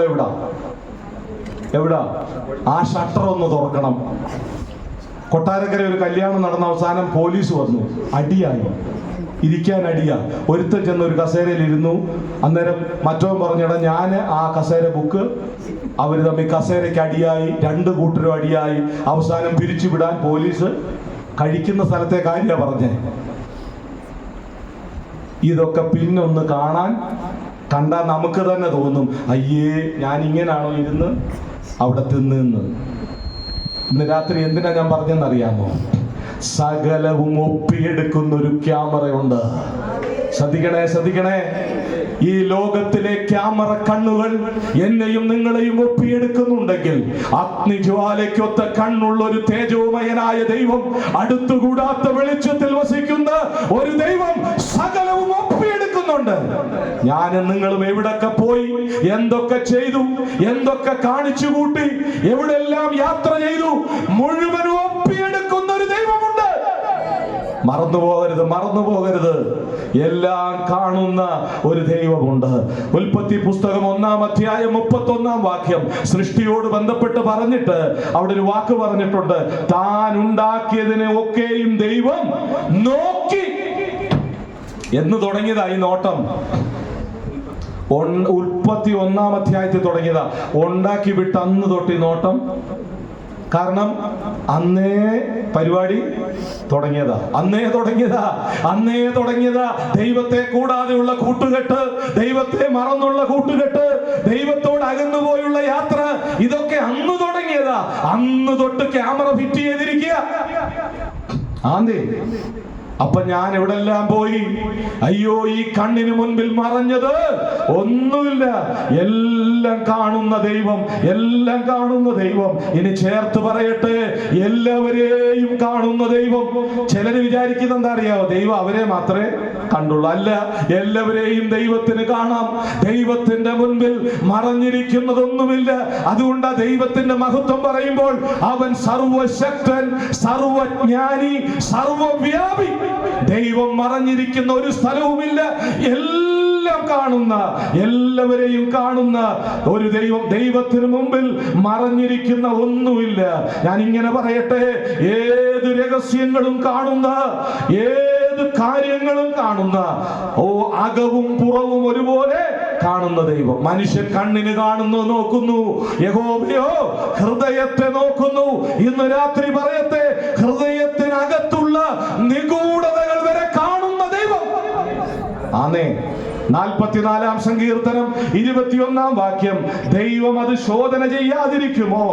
എവിടാ? ആ ഷട്ടർ ഒന്ന് തുറക്കണം. കൊട്ടാരക്കര ഒരു കല്യാണം നടന്ന അവസാനം പോലീസ് വന്നു. അടിയായി, ഇരിക്കാൻ അടിയാ. ഒരുത്തൻ ചെന്ന് ഒരു കസേരയിൽ ഇരുന്നു. അന്നേരം മറ്റവൻ പറഞ്ഞിട ഞാൻ ആ കസേര ബുക്ക്. അവർ തമ്മിൽ കസേരയ്ക്ക് അടിയായി, രണ്ട് കൂട്ടരും അടിയായി. അവസാനം പിരിച്ചുവിടാൻ പോലീസ് കഴിക്കുന്ന സ്ഥലത്തെ കാര്യമാണ് പറഞ്ഞേ. ഇതൊക്കെ പിന്നൊന്ന് കണ്ടാൽ നമുക്ക് തന്നെ തോന്നും, അയ്യേ ഞാൻ ഇങ്ങനാണോ ഇരുന്ന് അവിടെ തിന്ന്. ഇന്ന് രാത്രി എന്തിനാ ഞാൻ പറഞ്ഞെന്നറിയാമോ? സകലവും ഒപ്പിയെടുക്കുന്ന ഒരു ക്യാമറയുണ്ട്. ശ്രദ്ധിക്കണേ. ഈ ലോകത്തിലെ ക്യാമറ കണ്ണുകൾ എന്നെയും നിങ്ങളെയും ഒപ്പിയെടുക്കുന്നുണ്ടെങ്കിൽ, അഗ്നിജ്വാലയ്ക്കൊത്ത കണ്ണുള്ള ഒരു തേജോമയനായ ദൈവം, അടുത്തുകൂടാത്ത വെളിച്ചത്തിൽ വസിക്കുന്ന ഒരു ദൈവം സകലവും ഒപ്പിയെടുക്കുന്നുണ്ട്. ഞാനും നിങ്ങളും എവിടൊക്കെ പോയി, എന്തൊക്കെ ചെയ്തു, എന്തൊക്കെ കാണിച്ചു കൂട്ടി, എവിടെല്ലാം യാത്ര ചെയ്തു, മുഴുവനും ഒപ്പിയെടുക്കുന്ന ഒരു ദൈവമുണ്ട്. മറന്നു പോകരുത്. എല്ലാം കാണുന്ന ഒരു ദൈവമുണ്ട്. ഉൽപ്പത്തി പുസ്തകം 1-ാം അധ്യായം 31-ാം വാക്യം സൃഷ്ടിയോട് ബന്ധപ്പെട്ട് പറഞ്ഞിട്ട് അവിടെ ഒരു വാക്ക് പറഞ്ഞിട്ടുണ്ട്. താൻ ഉണ്ടാക്കിയതിനെ ഒക്കെയും ദൈവം നോക്കി എന്ന് തുടങ്ങിയതാ ഈ നോട്ടം. ഉൽപ്പത്തി 1-ാം അധ്യായത്തിൽ തുടങ്ങിയതാ. ഉണ്ടാക്കി വിട്ട് അന്ന് തൊട്ട് നോട്ടം. കാരണം അന്നേ പരിപാടി തുടങ്ങിയതാ. ദൈവത്തെ കൂടാതെയുള്ള കൂട്ടുകെട്ട്, ദൈവത്തെ മറന്നുള്ള കൂട്ടുകെട്ട്, ദൈവത്തോട് അകന്നുപോയുള്ള യാത്ര, ഇതൊക്കെ അന്ന് തുടങ്ങിയതാ. അന്ന് തൊട്ട് ക്യാമറ ഫിറ്റ് ചെയ്തിരിക്കുക. അപ്പൊ ഞാൻ എവിടെല്ലാം പോയി? അയ്യോ, ഈ കണ്ണിന് മുൻപിൽ മറഞ്ഞത് ഒന്നുമില്ല. എല്ലാം കാണുന്ന ദൈവം. ഇനി ചേർത്ത് പറയട്ടെ, എല്ലാവരെയും കാണുന്ന ദൈവം. ചിലര് വിചാരിക്കുന്നത് എന്താ അറിയാവോ? ദൈവം അവരെ മാത്രമേ കണ്ടുള്ളൂ. അല്ല, എല്ലാവരെയും ദൈവത്തിന് കാണാം. ദൈവത്തിന്റെ മുൻപിൽ മറഞ്ഞിരിക്കുന്നതൊന്നുമില്ല. അതുകൊണ്ട് ആ ദൈവത്തിന്റെ മഹത്വം പറയുമ്പോൾ അവൻ സർവശക്തൻ, സർവജ്ഞാനി, സർവവ്യാപി. ദൈവം മറഞ്ഞിരിക്കുന്ന ഒരു സ്ഥലവുമില്ല. എല്ലാം കാണുന്ന, എല്ലാവരെയും കാണുന്ന ഒരു ദൈവം. ദൈവത്തിന് മുമ്പിൽ മറഞ്ഞിരിക്കുന്ന ഒന്നുമില്ല. ഞാൻ ഇങ്ങനെ പറയട്ടെ, ഏത് രഹസ്യങ്ങളും കാണുന്ന, ഏത് കാര്യങ്ങളും കാണുന്ന, അകവും പുറവും ഒരുപോലെ കാണുന്ന ദൈവം. മനുഷ്യൻ കണ്ണിന് നോക്കുന്നു, യഹോവയോ ഹൃദയത്തെ നോക്കുന്നു. ഇന്ന് രാത്രി പറയട്ടെ, ഹൃദയത്തിനകത്തുള്ള നിഗൂഢതകൾ വരെ കാണുന്ന ദൈവം. 44-ാം സങ്കീർത്തനം 21-ാം വാക്യം, ദൈവം അത് ശോധന ചെയ്യാതിരിക്കുമോ?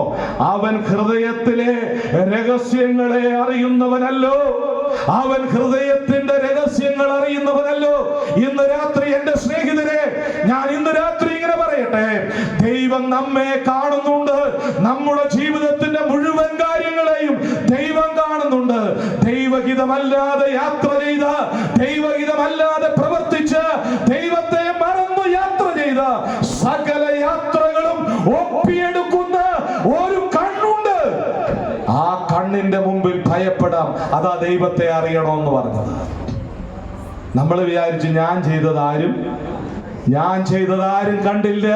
അവൻ ഹൃദയത്തിലെ രഹസ്യങ്ങളെ അറിയുന്നവനല്ലോ. അവൻ ഹൃദയത്തിന്റെ രഹസ്യങ്ങൾ അറിയുന്നവനല്ലോ. ഇന്ന് രാത്രി എന്റെ സ്നേഹിതരെ, ഞാൻ ഇന്ന് രാത്രി ഇങ്ങനെ പറയട്ടെ, ദൈവം നമ്മെ കാണുന്നുണ്ട്. നമ്മുടെ ജീവിതത്തിന്റെ മുഴുവൻ കാര്യങ്ങളെയും ദൈവം കാണുന്നുണ്ട്. ദൈവഹിതമല്ലാതെ യാത്ര ചെയ്ത, ദൈവഹിതമല്ലാതെ പ്രവർത്തിച്ച്, ദൈവത്തെ മറന്നു യാത്ര ചെയ്ത സകല യാത്രകളും ഒപ്പിയെടുക്കുന്ന ഒരു കണ്ണുണ്ട്. ആ കണ്ണിന്റെ മുമ്പിൽ ഭയപ്പെടാം. അതാ ദൈവത്തെ അറിയണമെന്ന് പറഞ്ഞത്. നമ്മൾ വിചാരിച്ചു ഞാൻ ചെയ്തതാരും കണ്ടില്ല.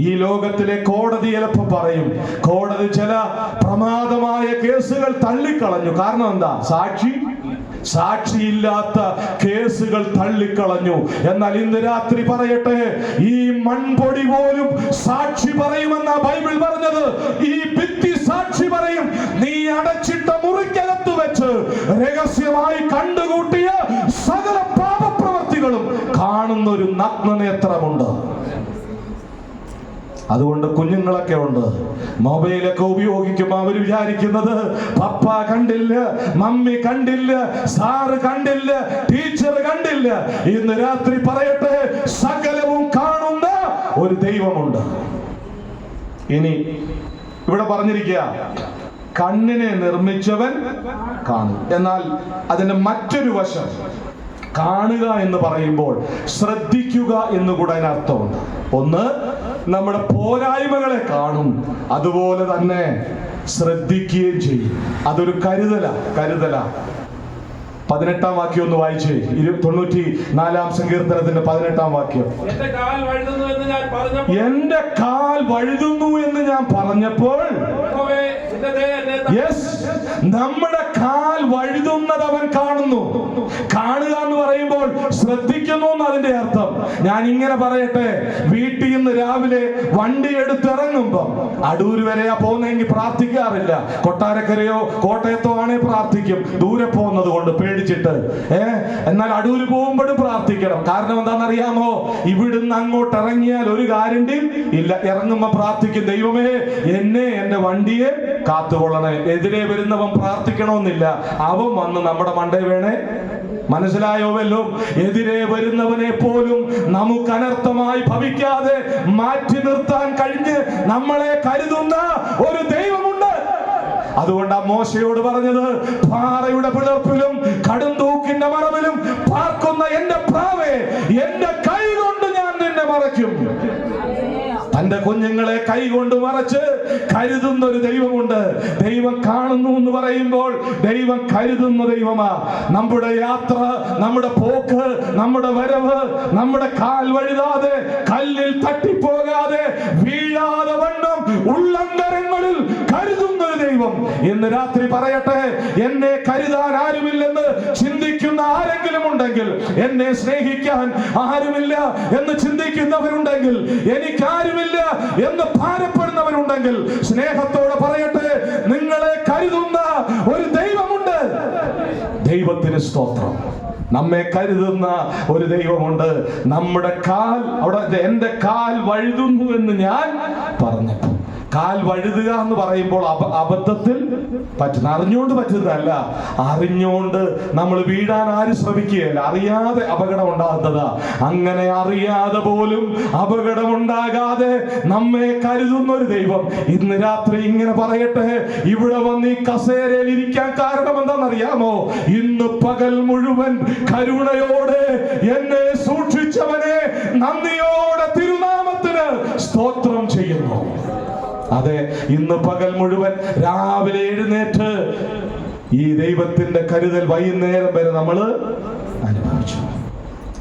ഈ ലോകത്തിലെ കോടതി ചിലപ്പോൾ പറയും, കോടതി ചില പ്രമാദമായ കേസുകൾ തള്ളിക്കളഞ്ഞു. കാരണം എന്താ? സാക്ഷിയില്ലാത്ത കേസുകൾ തള്ളിക്കളഞ്ഞു. എന്നാൽ ഇന്ന് രാത്രി പറയട്ടെ, ഈ മൺപൊടി പോലും സാക്ഷി പറയുമെന്ന ബൈബിൾ പറഞ്ഞത്. ഈ ഭിത്തി സാക്ഷി സാക്ഷി പറയും, നീ അടച്ചിട്ട മുറിക്കകത്ത് വെച്ച് രഹസ്യമായി കണ്ടുകൂട്ടിയ സകല പാപപ്രവൃത്തികളും കാണുന്ന ഒരു നഗ്നനേത്രമുണ്ട്. അതുകൊണ്ട് കുഞ്ഞുങ്ങളൊക്കെ ഉണ്ട്, മൊബൈലൊക്കെ ഉപയോഗിക്കുമ്പോൾ അവർ വിചാരിക്കുന്നത് പപ്പ കണ്ടില്ല, മമ്മി കണ്ടില്ല, സാറ് കണ്ടില്ല, ടീച്ചർ കണ്ടില്ല. ഇന്ന് രാത്രി പറയട്ടെ, സകലവും കാണുന്ന ഒരു ദൈവമുണ്ട്. ഇനി ഇവിടെ പറഞ്ഞിരിക്കുക, കണ്ണിനെ നിർമ്മിച്ചവൻ കാണും. എന്നാൽ അതിന്റെ മറ്റൊരു വശം, കാണുക എന്ന് പറയുമ്പോൾ ശ്രദ്ധിക്കുക എന്നുകൂടെ അതിനർത്ഥമുണ്ട്. ഒന്ന്, നമ്മുടെ പോരായ്മകളെ കാണും, അതുപോലെ തന്നെ ശ്രദ്ധിക്കുകയും ചെയ്യും. അതൊരു കരുതല. 18-ാം വാക്യം ഒന്ന് വായിച്ചേ. 94-ാം സങ്കീർത്തനത്തിന്റെ 18-ാം വാക്യം. എന്റെ കാൽ വഴുതുന്നു എന്ന് ഞാൻ പറഞ്ഞപ്പോൾ നമ്മുടെ കാൽ വഴുതുന്നത് അവൻ കാണുന്നു. കാണുക എന്ന് പറയുമ്പോൾ ശ്രദ്ധിക്കുന്നു എന്ന് അതിന്റെ അർത്ഥം. ഞാൻ ഇങ്ങനെ പറയട്ടെ, വീട്ടിൽ നിന്ന് രാവിലെ വണ്ടി എടുത്തിറങ്ങുമ്പോൾ അടൂര് വരെയാ പോകുന്നെങ്കിൽ പ്രാർത്ഥിക്കാറില്ല. കൊട്ടാരക്കരയോ കോട്ടയത്തോ ആണേ പ്രാർത്ഥിക്കും, ദൂരെ പോകുന്നത് കൊണ്ട് പേടിച്ചിട്ട്. എന്നാൽ അടൂര് പോകുമ്പോഴും പ്രാർത്ഥിക്കണം. കാരണം എന്താണെന്നറിയാമോ? ഇവിടുന്ന് അങ്ങോട്ട് ഇറങ്ങിയാൽ ഒരു ഗ്യാരണ്ടിയും ഇല്ല. ഇറങ്ങുമ്പോ പ്രാർത്ഥിക്കും, ദൈവമേ എന്നെ എന്റെ വണ്ടിയെ കാത്തുകൊള്ളണേ. എതിരെ വരുന്നവൻ പ്രാർത്ഥിക്കണമെന്നില്ല, അവൻ വന്ന് നമ്മുടെ മണ്ടേ വീണേ. മനസ്സിലായോ വല്ലോ? എതിരെ വരുന്നവനെ പോലും നമുക്ക് അനർത്ഥമായി ഭവിക്കാതെ മാറ്റി നിർത്താൻ കഴിഞ്ഞ് നമ്മളെ കരുതുന്ന ഒരു ദൈവമുണ്ട്. അതുകൊണ്ട് ആ മോശയോട് പറഞ്ഞത്, പാറയുടെ പിളർപ്പിലും കടുംതൂക്കിന്റെ മറവിലും പാർക്കുന്ന എന്റെ പ്രാവേ, എന്റെ കൈ കൊണ്ട് ഞാൻ നിന്നെ മറയ്ക്കും. തന്റെ കുഞ്ഞുങ്ങളെ കൈകൊണ്ട് മറച്ച് കരുതുന്ന ഒരു ദൈവമുണ്ട്. ദൈവം കാണുന്നു എന്ന് പറയുമ്പോൾ ദൈവം കരുതുന്ന ദൈവമാ. നമ്മുടെ യാത്ര, നമ്മുടെ പോക്ക്, നമ്മുടെ വരവ്, നമ്മുടെ കാൽ വഴുതാതെ, കല്ലിൽ തട്ടിപ്പോകാതെ, വീഴാതെ വണ്ണം ഉള്ളങ്കരങ്ങളിൽ കരുതുന്ന ഒരു ദൈവം. ഇന്ന് രാത്രി പറയട്ടെ, എന്നെ കരുതാൻ ആരുമില്ലെന്ന് ചിന്തിക്കുന്ന ആരെങ്കിലും ഉണ്ടെങ്കിൽ, എന്നെ സ്നേഹിക്കാൻ ആരുമില്ല എന്ന് ചിന്തിക്കുന്നവരുണ്ടെങ്കിൽ, എനിക്കാരുമില്ല എന്ന് ഭാരപ്പെടുന്നവരുണ്ടെങ്കിൽ, സ്നേഹത്തോടെ പറയട്ടെ, നിങ്ങളെ കരുതുന്ന ഒരു ദൈവമുണ്ട്. ദൈവത്തിന് സ്തോത്രം. നമ്മെ കരുതുന്ന ഒരു ദൈവമുണ്ട്. നമ്മുടെ കാൽ അവിടെ, എന്റെ കാൽ വഴുതുന്നു എന്ന് ഞാൻ പറഞ്ഞപ്പോൾ, കാൽ വഴുതുക എന്ന് പറയുമ്പോൾ അബദ്ധത്തിൽ പറ്റുന്ന, അറിഞ്ഞുകൊണ്ട് പറ്റുന്നതല്ല. അറിഞ്ഞുകൊണ്ട് നമ്മൾ വീഴാൻ ആരും ശ്രമിക്കുകയല്ല, അറിയാതെ അപകടം ഉണ്ടാകുന്നതാ. അങ്ങനെ അറിയാതെ പോലും അപകടമുണ്ടാകാതെ നമ്മെ കരുതുന്ന ഒരു ദൈവം. ഇന്ന് രാത്രി ഇങ്ങനെ പറയട്ടെ, ഇവിടെ വന്ന് ഈ കസേരയിൽ ഇരിക്കാൻ കാരണം എന്താണെന്നറിയാമോ? ഇന്ന് പകൽ മുഴുവൻ കരുണയോടെ എന്നെ സൂക്ഷിച്ചവനെ നന്ദിയോടെ തിരുനാമത്തിന് സ്തോത്രം ചെയ്യുന്നു. അതെ, ഇന്ന് പകൽ മുഴുവൻ രാവിലെ എഴുന്നേറ്റ് ഈ ദൈവത്തിന്റെ കരുതൽ വൈകുന്നേരം വരെ നമ്മൾ അനുഭവിച്ചു.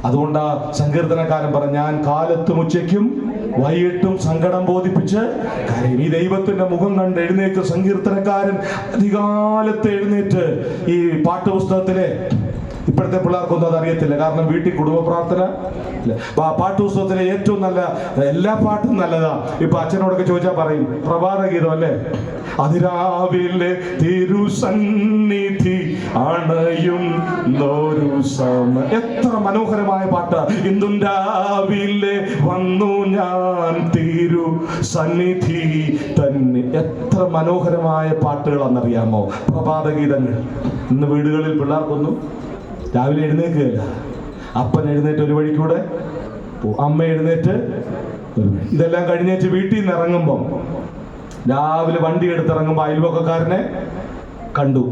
അതുകൊണ്ടാ സങ്കീർത്തനക്കാരൻ പറഞ്ഞു, ഞാൻ കാലത്തും ഉച്ചയ്ക്കും വൈകിട്ടും സങ്കടം ബോധിപ്പിച്ച് കാര്യം. ഈ ദൈവത്തിന്റെ മുഖം കണ്ട് എഴുന്നേറ്റ് സങ്കീർത്തനക്കാരൻ അധികാലത്ത് എഴുന്നേറ്റ് ഈ പാഠപുസ്തകത്തിലെ, ഇപ്പോഴത്തെ പിള്ളേർക്കൊന്നും അത് അറിയത്തില്ല, കാരണം വീട്ടിൽ കുടുംബ പ്രാർത്ഥന പാട്ടുപുസ്തകത്തിലെ ഏറ്റവും നല്ല, എല്ലാ പാട്ടും നല്ലതാ. ഇപ്പൊ അച്ഛനോടൊക്കെ ചോദിച്ചാൽ പറയും പ്രഭാതഗീതം അല്ലേ? അതിരാവിലെ തിരുസന്നിധി അണയും എത്ര മനോഹരമായ പാട്ട്. ഇന്നും രാവിലെ വന്നു ഞാൻ തിരു സന്നിധി തന്നെ. എത്ര മനോഹരമായ പാട്ടുകളാണെന്നറിയാമോ പ്രഭാതഗീതങ്ങൾ. ഇന്ന് വീടുകളിൽ പിള്ളേർക്കൊന്നും രാവിലെ എഴുന്നേൽക്കുകയില്ല. അപ്പൻ എഴുന്നേറ്റ് ഒരു വഴിക്കൂടെ, അമ്മ എഴുന്നേറ്റ് ഒരു വഴി. ഇതെല്ലാം കഴിഞ്ഞേച്ച് വീട്ടിൽ നിന്ന് ഇറങ്ങുമ്പം, രാവിലെ വണ്ടി എടുത്തിറങ്ങുമ്പോൾ അയൽവക്കക്കാരനെ കണ്ടു,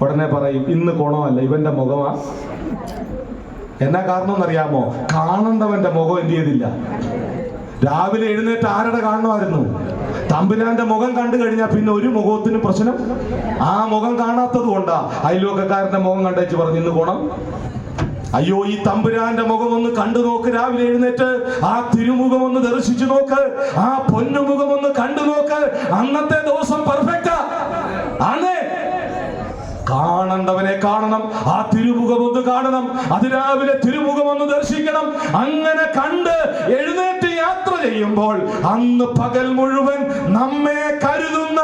ഉടനെ പറയും ഇന്ന് കോണമല്ല, ഇവന്റെ മുഖമാ. എന്നാ കാരണം എന്നറിയാമോ? കാണേണ്ടവന്റെ മുഖം എന്ത് ചെയ്തില്ല. രാവിലെ എഴുന്നേറ്റ് ആരുടെ കാണുമായിരുന്നു? തമ്പുരാന്റെ മുഖം കണ്ടു കഴിഞ്ഞാൽ പിന്നെ ഒരു മുഖത്തിനും പ്രശ്നം. ആ മുഖം കാണാത്തത് കൊണ്ടാ അയൽവക്കക്കാരന്റെ മുഖം കണ്ടേച്ച് പറഞ്ഞു ഇന്ന് പോണം. അയ്യോ, ഈ തമ്പുരാന്റെ മുഖം ഒന്ന് കണ്ടു നോക്ക്. രാവിലെ എഴുന്നേറ്റ് ആ തിരുമുഖം ഒന്ന് ദർശിച്ചു നോക്ക്, ആ പൊന്നുമുഖം ഒന്ന് കണ്ടു നോക്ക്. അന്നത്തെ ദിവസം പെർഫെക്റ്റാ. ആണേ, കാണേണ്ടവനെ കാണണം, ആ തിരുമുഖം ഒന്ന് കാണണം, അതിരാവിലെ തിരുമുഖം ഒന്ന് ദർശിക്കണം. അങ്ങനെ കണ്ട് എഴുന്നേറ്റ് യാത്ര ചെയ്യുമ്പോൾ അന്ന് പകൽ മുഴുവൻ നമ്മെ കരുതുന്ന,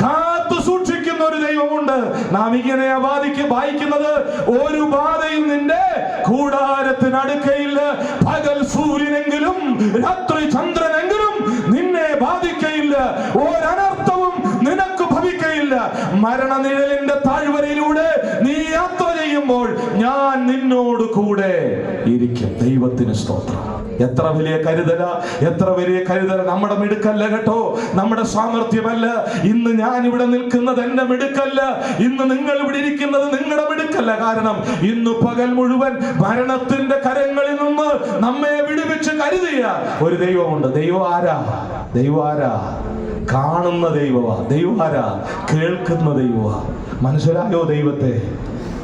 കാത്തു കാത്തു സൂക്ഷിക്കുന്ന ഒരു ദൈവമുണ്ട്. നാം ഇങ്ങനെയാ വായിക്കുന്നത്, ഒരു ബാധയും നിന്റെ കൂടാരത്തിനടുക്കയില്ല. പകൽ സൂര്യനെങ്കിലും രാത്രി ചന്ദ്രനെങ്കിലും നിന്നെ ബാധിക്കയില്ല. ഒരനർത്ഥവും നിനക്ക് ഭവിക്കയില്ല. മരണനിഴലിന്റെ താഴ്വരയിലൂടെ നീ യാത്ര ചെയ്യുമ്പോൾ ഞാൻ നിന്നോട് കൂടെ ഇരിക്കും. ദൈവത്തിന് സ്തോത്രം. എത്ര വലിയ കരുതല, എത്ര വലിയ കരുതല. നമ്മുടെ മിടുക്കല്ല കേട്ടോ, നമ്മുടെ സാമർഥ്യമല്ല. ഇന്ന് ഞാൻ ഇവിടെ നിൽക്കുന്നത് എന്റെ മിടുക്കല്ല. ഇന്ന് നിങ്ങൾ ഇവിടെ ഇരിക്കുന്നത് നിങ്ങളുടെ മിടുക്കല്ല. കാരണം ഇന്ന് പകൽ മുഴുവൻ മരണത്തിന്റെ കരങ്ങളിൽ നിന്ന് നമ്മെ വിടുവിച്ച് കരുതിയ ഒരു ദൈവമുണ്ട്. ദൈവം ആരാ? ദൈവം ആരാ? കാണുന്ന ദൈവമാ. ദൈവം ആരാ? കേൾക്കുന്ന ദൈവമാ. മനസ്സിലായോ? ദൈവത്തെ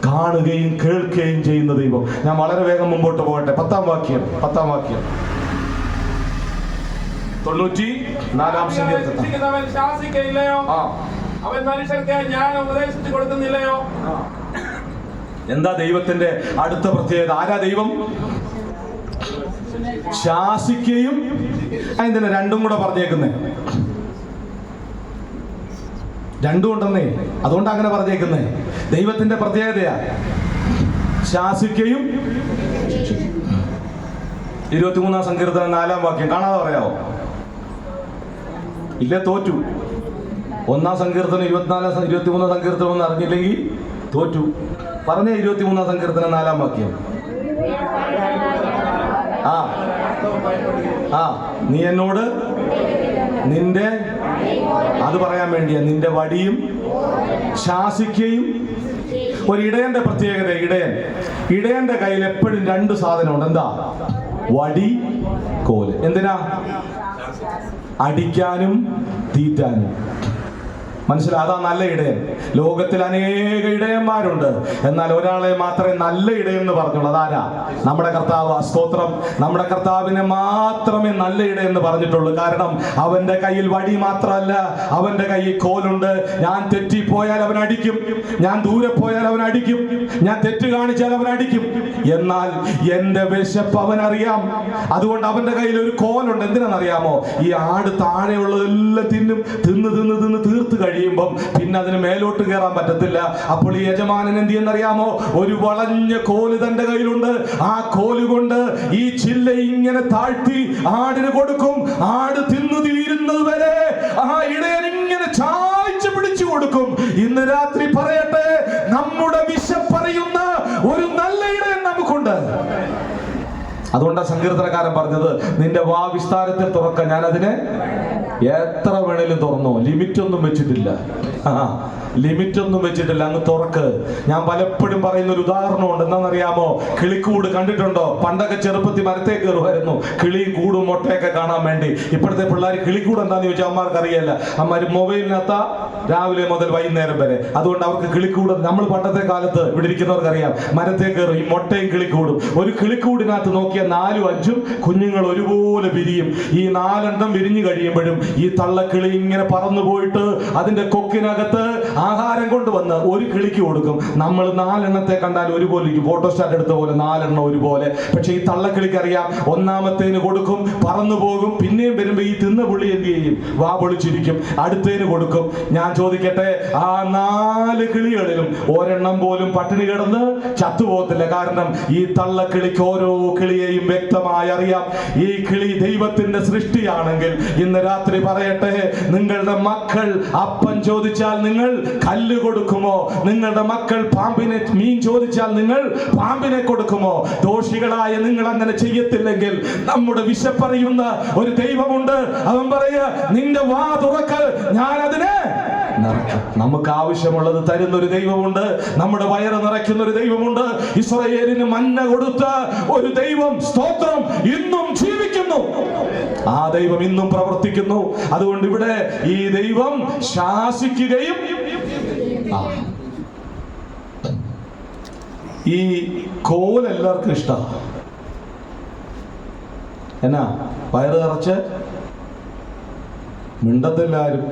കാണുകയും കേൾക്കുകയും ചെയ്യുന്ന ദൈവം. ഞാൻ വളരെ വേഗം മുമ്പോട്ട് പോകട്ടെ. 10-ാം വാക്യം 94-ാം സങ്കീർത്തനം. ശാസിക്കയില്ലയോ? അവൻ മനുഷ്യർക്ക് ഞാൻ ഉപദേശിച്ചു കൊടുക്കുന്നില്ലയോ? എന്താ ദൈവത്തിന്റെ അടുത്ത പ്രത്യേകത? ആരാ ദൈവം? ശാസിക്കുകയും. എന്തിനാ രണ്ടും കൂടെ പറഞ്ഞേക്കുന്നേ? രണ്ടും ഉണ്ടെന്നേ, അതുകൊണ്ട് അങ്ങനെ പറഞ്ഞേക്കുന്നേ. ദൈവത്തിന്റെ പ്രത്യേകതയാ ശാസിക്കുകയും. 23-ാം സങ്കീർത്തനം 4-ാം വാക്യം കാണാതെ പറയാവോ? ഇല്ല, തോറ്റു. 1-ാം സങ്കീർത്തനം 23-ാം സങ്കീർത്തനം ഒന്നും അറിഞ്ഞില്ലെങ്കിൽ തോറ്റു. പറഞ്ഞേ 23-ാം സങ്കീർത്തനം 4-ാം വാക്യം. നീ എന്നോട് നിന്റെ, അത് പറയാൻ വേണ്ടിയാ, നിന്റെ വടിയും ശാസിക്കുകയും. ഒരു ഇടയന്റെ പ്രത്യേകത, ഇടയന്റെ കയ്യിൽ എപ്പോഴും രണ്ട് സാധനമുണ്ട്. എന്താ? വടി, കോല്. എന്തിനാ? അടിക്കാനും തീറ്റാനും. മനസ്സിലായി? അതാ നല്ല ഇടയൻ. ലോകത്തിൽ അനേക ഇടയന്മാരുണ്ട്, എന്നാൽ ഒരാളെ മാത്രമേ നല്ല ഇടയൻ എന്ന് പറഞ്ഞുള്ളൂ. അതാരാ? നമ്മുടെ കർത്താവ്. സ്തോത്രം. നമ്മുടെ കർത്താവിനെ മാത്രമേ നല്ല ഇടയൻ എന്ന് പറഞ്ഞിട്ടുള്ളൂ. കാരണം അവന്റെ കയ്യിൽ വടി മാത്രമല്ല, അവന്റെ കയ്യിൽ കോലുണ്ട്. ഞാൻ തെറ്റിപ്പോയാൽ അവൻ അടിക്കും, ഞാൻ ദൂരെ പോയാൽ അവൻ അടിക്കും, ഞാൻ തെറ്റ് കാണിച്ചാൽ അവൻ അടിക്കും. എന്നാൽ എന്റെ വിശപ്പ് അവനറിയാം. അതുകൊണ്ട് അവന്റെ കയ്യിൽ ഒരു കോലുണ്ട്. എന്തിനാണെന്നറിയാമോ? ഈ ആട് താഴെയുള്ളതെല്ലാം തിന്ന് തീർത്ത് കഴിയുമ്പം പിന്നെ അതിന് മേലോട്ട് കയറാൻ പറ്റത്തില്ല. അപ്പോൾ ഈ യജമാനൻ എന്ത് ചെയ്യുന്നറിയാമോ? ഒരു വളഞ്ഞ കോല് തന്റെ കയ്യിലുണ്ട്. ആ കോല് കൊണ്ട് ഈ ചില്ല ഇങ്ങനെ താഴ്ത്തി ആടിന് കൊടുക്കും. ആട് തിന്നു തീരുന്നത് വരെ ആ ഇടയൻ ഇങ്ങനെ ചായ്ച്ചു പിടിച്ചു കൊടുക്കും. ഇന്ന് രാത്രി പറയട്ടെ, നമ്മുടെ വിശപ്പറിയുന്ന ഒരു നല്ല ഇടയൻ നമുക്കുണ്ട്. അതുകൊണ്ടാണ് സങ്കീർത്തനക്കാരൻ പറഞ്ഞത്, നിന്റെ വാ വിസ്താരത്തിൽ തുറക്ക, ഞാൻ അതിനെ എത്ര വേണേലും തുറന്നോ. ലിമിറ്റ് ഒന്നും വെച്ചിട്ടില്ല. അങ്ങ് തുറക്ക്. ഞാൻ പലപ്പോഴും പറയുന്ന ഒരു ഉദാഹരണമുണ്ട്. എന്താണെന്നറിയാമോ? കിളിക്കൂട് കണ്ടിട്ടുണ്ടോ? പണ്ടൊക്കെ ചെറുപ്പത്തിൽ മരത്തേ കയറുമായിരുന്നു കിളിയും കൂടും മുട്ടയൊക്കെ കാണാൻ വേണ്ടി. ഇപ്പോഴത്തെ പിള്ളേർ കിളിക്കൂട് എന്താന്ന് ചോദിച്ചാൽ അമ്മമാർക്ക് അറിയില്ല. അമ്മമാർ മൊബൈലിനകത്ത രാവിലെ മുതൽ വൈകുന്നേരം വരെ. അതുകൊണ്ട് അവർക്ക് കിളിക്കൂട്, നമ്മൾ പണ്ടത്തെ കാലത്ത് ഇവിടെ ഇരിക്കുന്നവർക്ക് അറിയാം, മരത്തേ കയറും ഈ മുട്ടയും കിളിക്കൂടും. ഒരു കിളിക്കൂടിനകത്ത് നോക്കിയാൽ 4-5 കുഞ്ഞുങ്ങൾ ഒരുപോലെ വിരിയും. ഈ 4 വിരിഞ്ഞു കഴിയുമ്പോഴും ഈ തള്ളക്കിളി ഇങ്ങനെ പറന്നു പോയിട്ട് അതിന്റെ കൊക്കിനകത്ത് ആഹാരം കൊണ്ടുവന്ന് ഒരു കിളിക്ക് കൊടുക്കും. നമ്മൾ 4 കണ്ടാൽ ഒരുപോലെ ഇരിക്കും, ഫോട്ടോസ്റ്റാറ്റ് എടുത്ത പോലെ 4 ഒരുപോലെ. പക്ഷെ ഈ തള്ളക്കിളിക്ക് അറിയാം, ഒന്നാമത്തേന് കൊടുക്കും, പറന്നു പോകും. പിന്നെയും വരുമ്പോ ഈ തിന്ന പുള്ളി എന്ത് ചെയ്യും? വാ പൊളിച്ചിരിക്കും, അടുത്തേന് കൊടുക്കും. ഞാൻ ചോദിക്കട്ടെ, ആ 4 കിളികളിലും ഒരെണ്ണം പോലും പട്ടിണി കിടന്ന് ചത്തുപോകത്തില്ല. കാരണം ഈ തള്ളക്കിളിക്ക് ഓരോ കിളിയെയും വ്യക്തമായി അറിയാം. ഈ കിളി ദൈവത്തിന്റെ സൃഷ്ടിയാണെങ്കിൽ ഇന്ന് രാത്രി പറയട്ടെ, നിങ്ങളുടെ മക്കൾ അപ്പം ചോദിച്ചാൽ നിങ്ങൾ കല്ല് കൊടുക്കുമോ? നിങ്ങളുടെ മക്കൾ മീൻ ചോദിച്ചാൽ നിങ്ങൾ പാമ്പിനെ കൊടുക്കുമോ? ദോഷികളായ നിങ്ങൾ അങ്ങനെ ചെയ്യത്തില്ലെങ്കിൽ നമ്മുടെ വിശപ്പറിയുന്ന ഒരു ദൈവമുണ്ട്. അവൻ പറയുക, നിന്റെ വാ തുറക്കൽ, ഞാൻ അതിനെ നിറയ്ക്കും. നമുക്ക് ആവശ്യമുള്ളത് തരുന്ന ഒരു ദൈവമുണ്ട്. നമ്മുടെ വയറ് നിറയ്ക്കുന്ന ഒരു ദൈവമുണ്ട്. ഇസ്രായേലിന് മന്ന കൊടുത്ത ഒരു ദൈവം, സ്തോത്രം, ഇന്നും ജീവിക്കുന്നു. ആ ദൈവം ഇന്നും പ്രവർത്തിക്കുന്നു. അതുകൊണ്ട് ഇവിടെ ഈ ദൈവം ശാസിക്കുകയും, ഈ കോൽ എല്ലാവർക്കും ഇഷ്ടമാണ്. എന്നാ വയറ് നിറച്ച് മിണ്ടത്തില്ലാരും.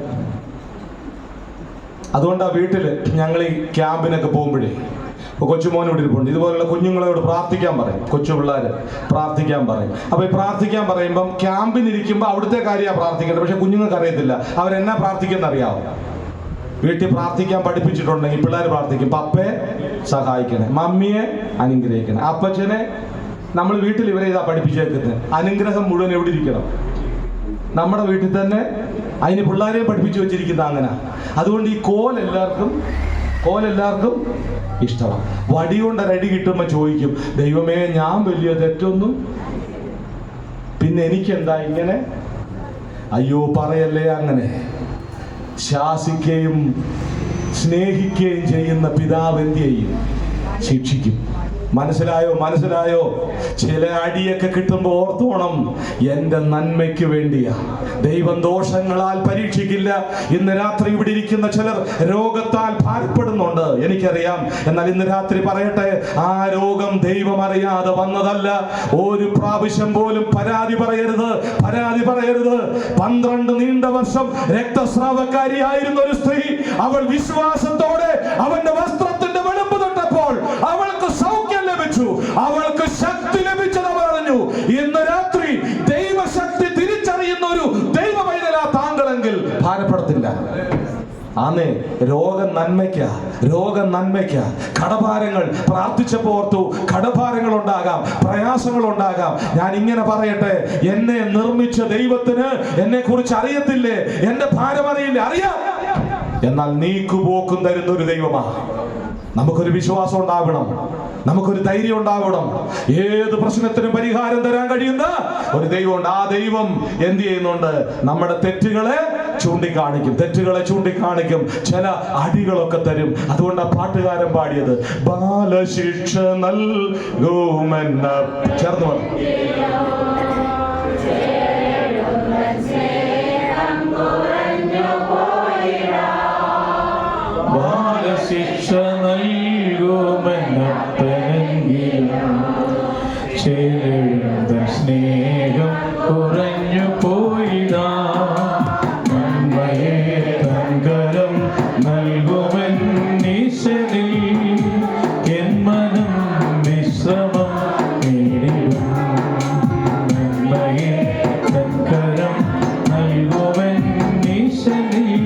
അതുകൊണ്ടാ വീട്ടില് ഞങ്ങൾ ഈ ക്യാമ്പിനൊക്കെ പോകുമ്പോഴേ, കൊച്ചുമോനോട് ഇരിപ്പുണ്ട്, ഇതുപോലുള്ള കുഞ്ഞുങ്ങളോട് പ്രാർത്ഥിക്കാൻ പറയും. കൊച്ചു പിള്ളേര് പ്രാർത്ഥിക്കാൻ പറയും. അപ്പൊ ഈ പ്രാർത്ഥിക്കാൻ പറയുമ്പം ക്യാമ്പിനിരിക്കുമ്പോ അവിടുത്തെ കാര്യമാണ് പ്രാർത്ഥിക്കേണ്ടത്. പക്ഷെ കുഞ്ഞുങ്ങൾക്ക് അറിയത്തില്ല അവരെന്നാ പ്രാർത്ഥിക്കുന്ന അറിയാവോ? വീട്ടിൽ പ്രാർത്ഥിക്കാൻ പഠിപ്പിച്ചിട്ടുണ്ടെങ്കിൽ പിള്ളേർ പ്രാർത്ഥിക്കും, പപ്പയെ സഹായിക്കണേ, മമ്മിയെ അനുഗ്രഹിക്കണേ. അപ്പച്ചനെ നമ്മൾ വീട്ടിൽ ഇവരെ ഇതാ പഠിപ്പിച്ചേക്കുന്നത്. അനുഗ്രഹം മുഴുവൻ എവിടെ ഇരിക്കണം? നമ്മുടെ വീട്ടിൽ തന്നെ. അതിന് പിള്ളേരെ പഠിപ്പിച്ചു വെച്ചിരിക്കുന്ന അങ്ങനെ. അതുകൊണ്ട് ഈ കോലെല്ലാവർക്കും ഇഷ്ടമാണ്. വടി കൊണ്ട് ഒരടി കിട്ടുമ്പോൾ ചോദിക്കും, ദൈവമേ ഞാൻ വലിയ തെറ്റൊന്നും പിന്നെ എനിക്കെന്താ ഇങ്ങനെ? അയ്യോ പറയല്ലേ അങ്ങനെ. ശാസിക്കുകയും സ്നേഹിക്കുകയും ചെയ്യുന്ന പിതാവ് എന്ത് ചെയ്യും? ശിക്ഷിക്കും. മനസ്സിലായോ? ചില അടിയൊക്കെ കിട്ടുമ്പോൾ ഓർത്തോണം, എന്റെ നന്മയ്ക്ക് വേണ്ടിയാ. ദൈവം ദോഷങ്ങളാൽ പരീക്ഷിക്കില്ല. ഇന്ന് രാത്രി ഇവിടെ ഇരിക്കുന്ന ചിലർ രോഗത്താൽ ഭാരപ്പെടുന്നുണ്ട്, എനിക്കറിയാം. എന്നാൽ ഇന്ന് രാത്രി പറയട്ടെ, ആ രോഗം ദൈവം അറിയാതെ വന്നതല്ല. ഒരു പ്രാവശ്യം പോലും പരാതി പറയരുത്. 12 നീണ്ട വർഷം രക്തസ്രാവക്കാരിയായിരുന്ന ഒരു സ്ത്രീ, അവൾ വിശ്വാസത്തോടെ അവന്റെ വസ്ത്രത്തിന്റെ വെളുപ്പ് തൊട്ടപ്പോൾ അവൾക്ക് സൗഖ്യം ലഭിച്ചു, അവൾക്ക് ശക്തി ലഭിച്ചത് അവർ അറിഞ്ഞു. ഇന്ന് രാത്രി ദൈവശക്തി തിരിച്ചറിയുന്ന ഒരു ദൈവ പൈതലാ താങ്കളെങ്കിൽ ഭാരപ്പെടത്തില്ല. ആന്നേ, രോഗം നന്മയ്ക്ക. കടഭാരങ്ങൾ പ്രാർത്ഥിച്ചപ്പോൾ ഓർത്തു, കടഭാരങ്ങൾ ഉണ്ടാകാം, പ്രയാസങ്ങൾ ഉണ്ടാകാം. ഞാൻ ഇങ്ങനെ പറയട്ടെ, എന്നെ നിർമ്മിച്ച ദൈവത്തിന് എന്നെ കുറിച്ച് അറിയത്തില്ലേ? എന്റെ ഭാരം അറിയില്ലേ? അറിയാം. എന്നാൽ നീക്കുപോക്കും തരുന്ന ഒരു ദൈവമാ. നമുക്കൊരു വിശ്വാസം ഉണ്ടാവണം, നമുക്കൊരു ധൈര്യം ഉണ്ടാവണം. ഏത് പ്രശ്നത്തിനും പരിഹാരം തരാൻ കഴിയുന്ന ഒരു ദൈവമുണ്ട്. ആ ദൈവം എന്ത് ചെയ്യുന്നുണ്ട്? നമ്മുടെ തെറ്റുകളെ ചൂണ്ടിക്കാണിക്കും, ചില അടികളൊക്കെ തരും. അതുകൊണ്ട് ആ പാട്ടുകാരൻ പാടിയത്, ബാലശിക്ഷ നൽകുമെന്ന ചേർന്ന് പറഞ്ഞു. ശിക്ഷ നൽകുമെന്നപ്പനെങ്കിലും ചേരുന്ന സ്നേഹം കുറഞ്ഞു പോയിടാ. നന്മയെ തങ്കരം നൽകുമെന്നീശനിൽ എൻ മനം വിശ്രമം നേടിടും. നന്മയെ തങ്കരം നൽകുമെന്നീശനിൽ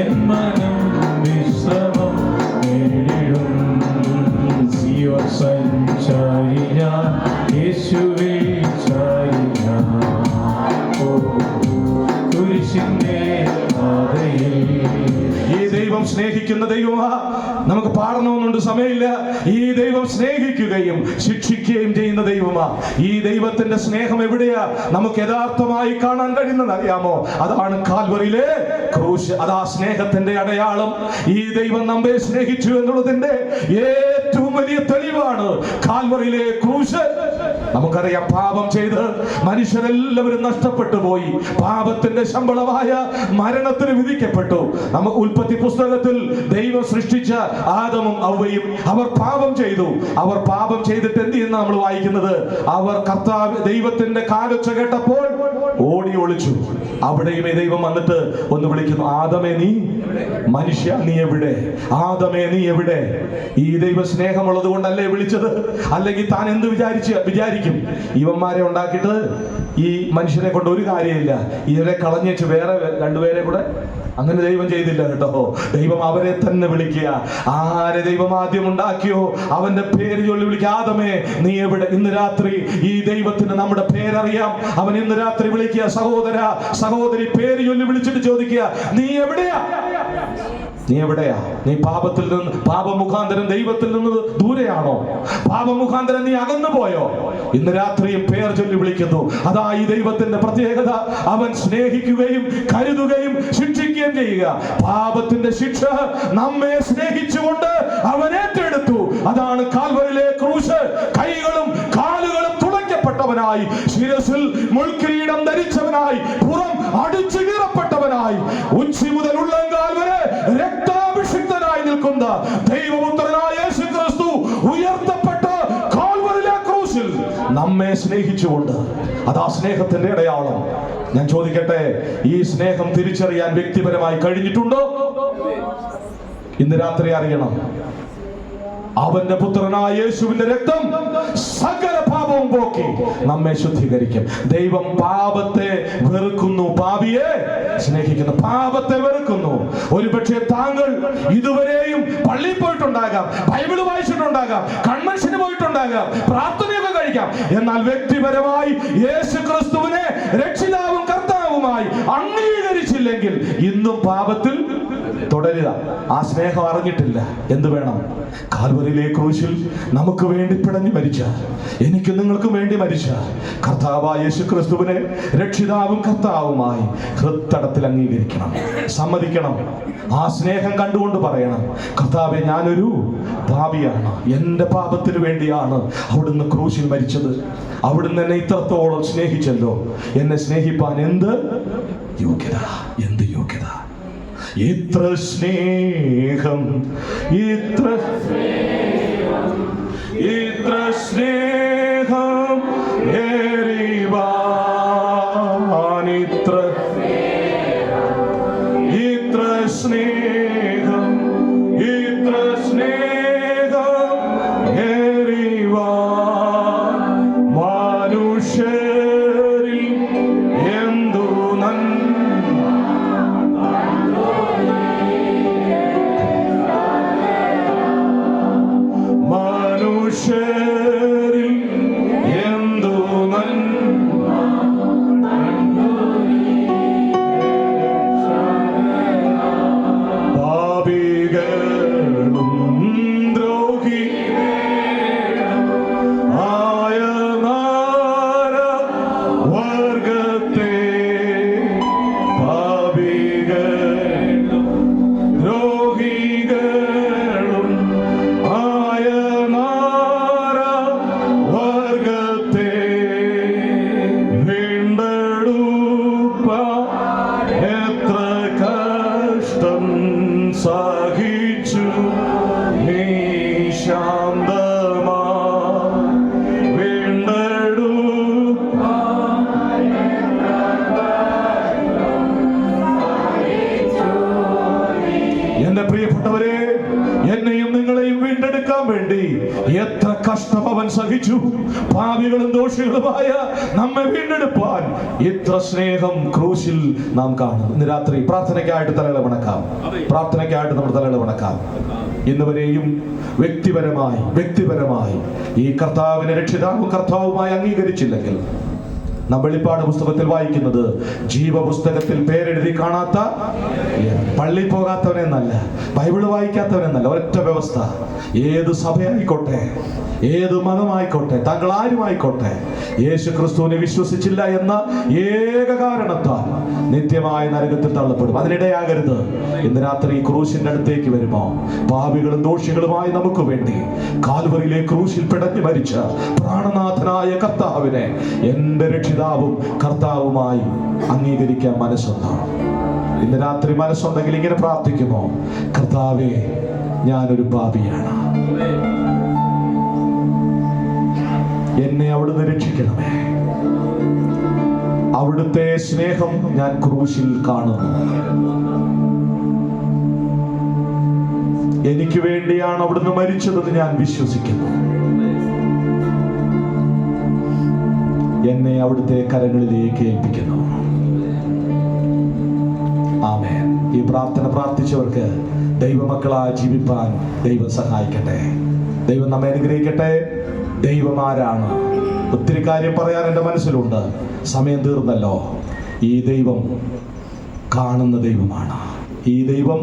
എൻ മനം വിശ്രമം നേടിടും. സഞ്ചാരിയ യേശുവിൽ ചാരിയ കുരിശിന്റെ പാതയിൽ. ഈ ദൈവം സ്നേഹിക്കുന്ന ദൈവമാ. നമുക്ക് പാടണമെന്നുണ്ട്, സമയമില്ല. ഈ ദൈവം സ്നേഹിക്കുകയും ശിക്ഷിക്കുകയും ചെയ്യുന്ന ദൈവമാ. ഈ ദൈവത്തിന്റെ സ്നേഹം എവിടെയാ നമുക്ക് യഥാർത്ഥമായി കാണാൻ കഴിയുന്നത് അറിയാമോ? അതാണ് കാൽവറിയിലെ ക്രൂശ്. അതാ സ്നേഹത്തിന്റെ അടയാളം. ഈ ദൈവം നമ്മെ സ്നേഹിച്ചു എന്നുള്ളതിന്റെ ഏറ്റവും വലിയ തെളിവാണ് കാൽവറിയിലെ ക്രൂശ്. നമുക്കറിയാം, പാപം ചെയ്ത് മനുഷ്യരെല്ലാവരും നഷ്ടപ്പെട്ടു പോയി. പാപത്തിന്റെ ശമ്പളമായ മരണത്തിന് വിധിക്കപ്പെട്ടു. നമുക്ക് ഉൽപ്പത്തി പുസ്തകത്തിൽ ദൈവം സൃഷ്ടിച്ച ആദമും ഹവ്വയും അവർ പാപം ചെയ്തു. അവർ പാപം ചെയ്തിട്ട് എന്ത് ചെയ്യുന്ന നമ്മൾ വായിക്കുന്നത്? അവർ ദൈവത്തിന്റെ കാലൊച്ച കേട്ടപ്പോൾ ഓടി ഒളിച്ചു. അവിടെയും ദൈവം വന്നിട്ട് ഒന്ന് വിളിക്കുന്നു, ആദമേ നീ മനുഷ്യ നീ എവിടെ? ആദമേ നീ എവിടെ? ഈ ദൈവ സ്നേഹമുള്ളത് കൊണ്ടല്ലേ വിളിച്ചത്? അല്ലെങ്കിൽ താൻ എന്ത് വിചാരിക്കും? ഇവന്മാരെ ഉണ്ടാക്കിയിട്ട് ഈ മനുഷ്യരെ കൊണ്ട് ഒരു കാര്യമില്ല, ഇവരെ കളഞ്ഞേച്ച് വേറെ 2 പേരെ കൂടെ. അങ്ങനെ ദൈവം ചെയ്തില്ല കേട്ടോ. ദൈവം അവരെ തന്നെ വിളിക്കുക. ആരെ ദൈവം ആദ്യം ഉണ്ടാക്കിയോ അവന്റെ പേര് ചൊല്ലി വിളിക്കുക, ആദമേ നീ എവിടെ? ഇന്ന് രാത്രി ഈ ദൈവത്തിന് നമ്മുടെ പേരറിയാം. അവൻ ഇന്ന് രാത്രി വിളിക്കുക, സഹോദര സഹോദരി, പേര് ചൊല്ലി വിളിച്ചിട്ട് ചോദിക്കുക, നീ എവിടെയാ? നീ പാപത്തിൽ നിന്ന്, പാപമുഖാന്തരം ദൈവത്തിൽ നിന്ന് ദൂരെയാണോ? പാപമുഖാന്തരം നീ അകന്നു പോയോ? ഇന്ന് രാത്രിയും പേർ ചൊല്ലി വിളിക്കുന്നു. അതാ ഈ ദൈവത്തിന്റെ പ്രത്യേകത. അവൻ സ്നേഹിക്കുകയും കരുതുകയും ശിക്ഷിക്കുകയും ചെയ്യുക. പാപത്തിന്റെ ശിക്ഷ നമ്മെ സ്നേഹിച്ചുകൊണ്ട് അവൻ ഏറ്റെടുത്തു. അതാണ് കാൽവരിയിലെ ക്രൂശ്. കൈകളും കാലുകളും തുളയ്ക്കപ്പെട്ടവനായി, ശിരസിൽ മുൾക്കിരീടം ധരിച്ചവനായി, പുറം അടിച്ചു കീറപ്പെട്ടവനായി, ഉച്ചി മുതൽ ഉള്ളങ്കാൽ വരെ രക്താഭിഷിക്തനായി നിൽക്കുന്ന ദൈവപുത്രനായ യേശുക്രിസ്തു ഉയർത്തപ്പെട്ട കാൽവരിയിലെ ക്രൂശിൽ നമ്മെ സ്നേഹിച്ചുകൊണ്ട്, അതാ സ്നേഹത്തിന്റെ അടയാളം. ഞാൻ ചോദിക്കട്ടെ, ഈ സ്നേഹം തിരിച്ചറിയാൻ വ്യക്തിപരമായി കഴിഞ്ഞിട്ടുണ്ടോ? ഇന്ന് രാത്രി അറിയണം. അവന്റെ പുത്രനായ യേശുവിന്റെ രക്തം സകല പാപവും പോക്കി നമ്മെ ശുദ്ധീകരിക്കും. ദൈവം പാപത്തെ വെറുക്കുന്നു, പാപിയെ സ്നേഹിക്കുന്നു. പാപത്തെ വെറുക്കുന്നു. ഒരുപക്ഷെ താങ്കൾ ഇതുവരെയും പള്ളിയിൽ പോയിട്ടുണ്ടാകാം, ബൈബിൾ വായിച്ചിട്ടുണ്ടാകാം, കൺവെൻഷന് പോയിട്ടുണ്ടാകാം, പ്രാർത്ഥനയൊക്കെ കഴിക്കാം. എന്നാൽ വ്യക്തിപരമായി യേശു ക്രിസ്തുവിനെ രക്ഷിതാവും കർത്താവുമായി അംഗീകരിച്ചില്ലെങ്കിൽ ഇന്നും പാപത്തിൽ തുടരുക. ആ സ്നേഹം അറിഞ്ഞിട്ടില്ല. എന്ത് വേണം? കാൽവരിയിലെ ക്രൂശിൽ നമുക്ക് വേണ്ടി പിടഞ്ഞു മരിച്ച, എനിക്ക് നിങ്ങൾക്കും വേണ്ടി മരിച്ച കർത്താവായ യേശു ക്രിസ്തുവിനെ രക്ഷിതാവും കർത്താവുമായി ഹൃദയത്തിൽ അംഗീകരിക്കണം, സമ്മതിക്കണം. ആ സ്നേഹം കണ്ടുകൊണ്ട് പറയണം, കർത്താവേ, ഞാനൊരു പാപിയാണ്, എൻ്റെ പാപത്തിന് വേണ്ടിയാണ് അവിടുന്ന് ക്രൂശിൽ മരിച്ചത്. അവിടുന്ന് എന്നെ ഇത്രത്തോളം സ്നേഹിച്ചല്ലോ. എന്നെ സ്നേഹിപ്പാൻ എന്ത് യോഗ്യത, എന്ത് യോഗ്യത! ഇത്ര സ്നേഹം, ഇത്ര സ്നേഹം ഏറിവാൻ, ഇത്ര സ്നേഹം, ഇത്ര സ്നേഹം ഏറിവാൻ മനുഷ്യരിൽ എന്തു മനുഷ്യരിൽ എന്തു പാപികളും ദ്രോഹി ആയ വർഗത്തെ, പാപികളും ദ്രോഹികളും ആയ വർഗത്തെ വീണ്ടെടുപ്പാൻ എത്ര കഷ്ടം സഹിച്ചു നീ ശാന്തമാ, വീണ്ടെടുപ്പാൻ എന്റെ പ്രിയപ്പെട്ടവരെ, എന്നെയും നിങ്ങളെയും വീണ്ടെടുക്കാൻ വേണ്ടി എത്ര കഷ്ടം അവൻ സഹിച്ചു. പാപികളും ദോഷികളുമായ നമ്മെ വീണ്ടെടുപ്പാൻ ഇത്ര സ്നേഹം ക്രൂശിൽ നാം കാണും. ഇന്ന് രാത്രി പ്രാർത്ഥനയ്ക്കായിട്ട് തലകളെ വണക്കാം, പ്രാർത്ഥനയ്ക്കായിട്ട് നമ്മൾ തലകളെ വണക്കാം. ഇന്നുവരെയും വ്യക്തിപരമായി ഈ കർത്താവിനെ രക്ഷിതാവും കർത്താവുമായി അംഗീകരിച്ചില്ലെങ്കിൽ, നാം വെളിപ്പാട് പുസ്തകത്തിൽ വായിക്കുന്നത് ജീവപുസ്തകത്തിൽ പേരെഴുതി കാണാത്ത, പള്ളി പോകാത്തവനെന്നല്ല, ബൈബിള് വായിക്കാത്തവനെന്നല്ല, ഒരൊറ്റ വ്യവസ്ഥ. ഏത് സഭയായിക്കോട്ടെ, ഏത് മതമായിക്കോട്ടെ, താങ്കൾ ആരുമായിക്കോട്ടെ, യേശു ക്രിസ്തുവിനെ വിശ്വസിച്ചില്ല എന്ന ഏക കാരണത്താൽ നിത്യമായ നരകത്തിൽ തള്ളപ്പെടും. അതിനിടയാകരുത്. ഇന്ന് രാത്രി ക്രൂശിന്റെ അടുത്തേക്ക് വരുമോ? പാപികളും ദോഷികളുമായി നമുക്ക് വേണ്ടി കാൽവരിയിലെ ക്രൂശിൽ പിടഞ്ഞു മരിച്ച പ്രാണനാഥനായ കർത്താവിനെ എന്റെ രക്ഷിതാവും കർത്താവുമായി അംഗീകരിക്കാൻ മനസ്സുണ്ടോ? ഇന്ന് രാത്രി മനസ്സുണ്ടെങ്കിൽ ഇങ്ങനെ പ്രാർത്ഥിക്കുമോ? കർത്താവേ, ഞാനൊരു പാപിയാണ്, എന്നെ അവിടുന്ന് രക്ഷിക്കണമേ. അവിടുത്തെ സ്നേഹം ഞാൻ ക്രൂശിൽ കാണുന്നു. എനിക്ക് വേണ്ടിയാണ് അവിടുന്ന് മരിച്ചതെന്ന് ഞാൻ വിശ്വസിക്കുന്നു. എന്നെ അവിടുത്തെ കരങ്ങളിലേക്ക് ഏൽപ്പിക്കുന്നു. ആമേൻ. ഈ പ്രാർത്ഥന പ്രാർത്ഥിച്ചവർക്ക് ദൈവമക്കളായി ജീവിപ്പാൻ ദൈവം സഹായിക്കട്ടെ. ദൈവം നമ്മെ അനുഗ്രഹിക്കട്ടെ. ദൈവം ആരാണ്? ഒത്തിരി കാര്യം പറയാൻ എൻ്റെ മനസ്സിലുണ്ട്. സമയം തീർന്നല്ലോ. ഈ ദൈവം കാണുന്ന ദൈവമാണ്. ഈ ദൈവം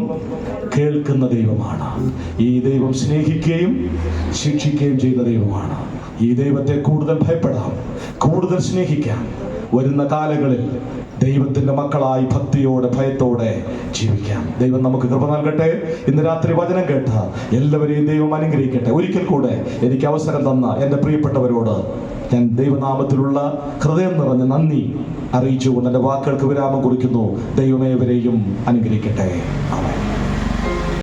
കേൾക്കുന്ന ദൈവമാണ്. ഈ ദൈവം സ്നേഹിക്കുകയും ശിക്ഷിക്കുകയും ചെയ്യുന്ന ദൈവമാണ്. ഈ ദൈവത്തെ കൂടുതൽ ഭയപ്പെടാം, കൂടുതൽ സ്നേഹിക്കാം. വരുന്ന കാലങ്ങളിൽ ദൈവത്തിന്റെ മക്കളായി ഭക്തിയോടെ ഭയത്തോടെ ജീവിക്കാം. ദൈവം നമുക്ക് കൃപ നൽകട്ടെ. ഇന്ന് രാത്രി വചനം കേട്ട എല്ലാവരെയും ദൈവം അനുഗ്രഹിക്കട്ടെ. ഒരിക്കൽ കൂടെ എനിക്ക് അവസരം തന്ന എൻ്റെ പ്രിയപ്പെട്ടവരോട് ഞാൻ ദൈവനാമത്തിലുള്ള ഹൃദയം നിറഞ്ഞ നന്ദി അറിയിച്ചുകൊണ്ട് എൻ്റെ വാക്കുകൾക്ക് വിരാമം കുറിക്കുന്നു. ദൈവമേവരെയും അനുഗ്രഹിക്കട്ടെ. ആമേൻ.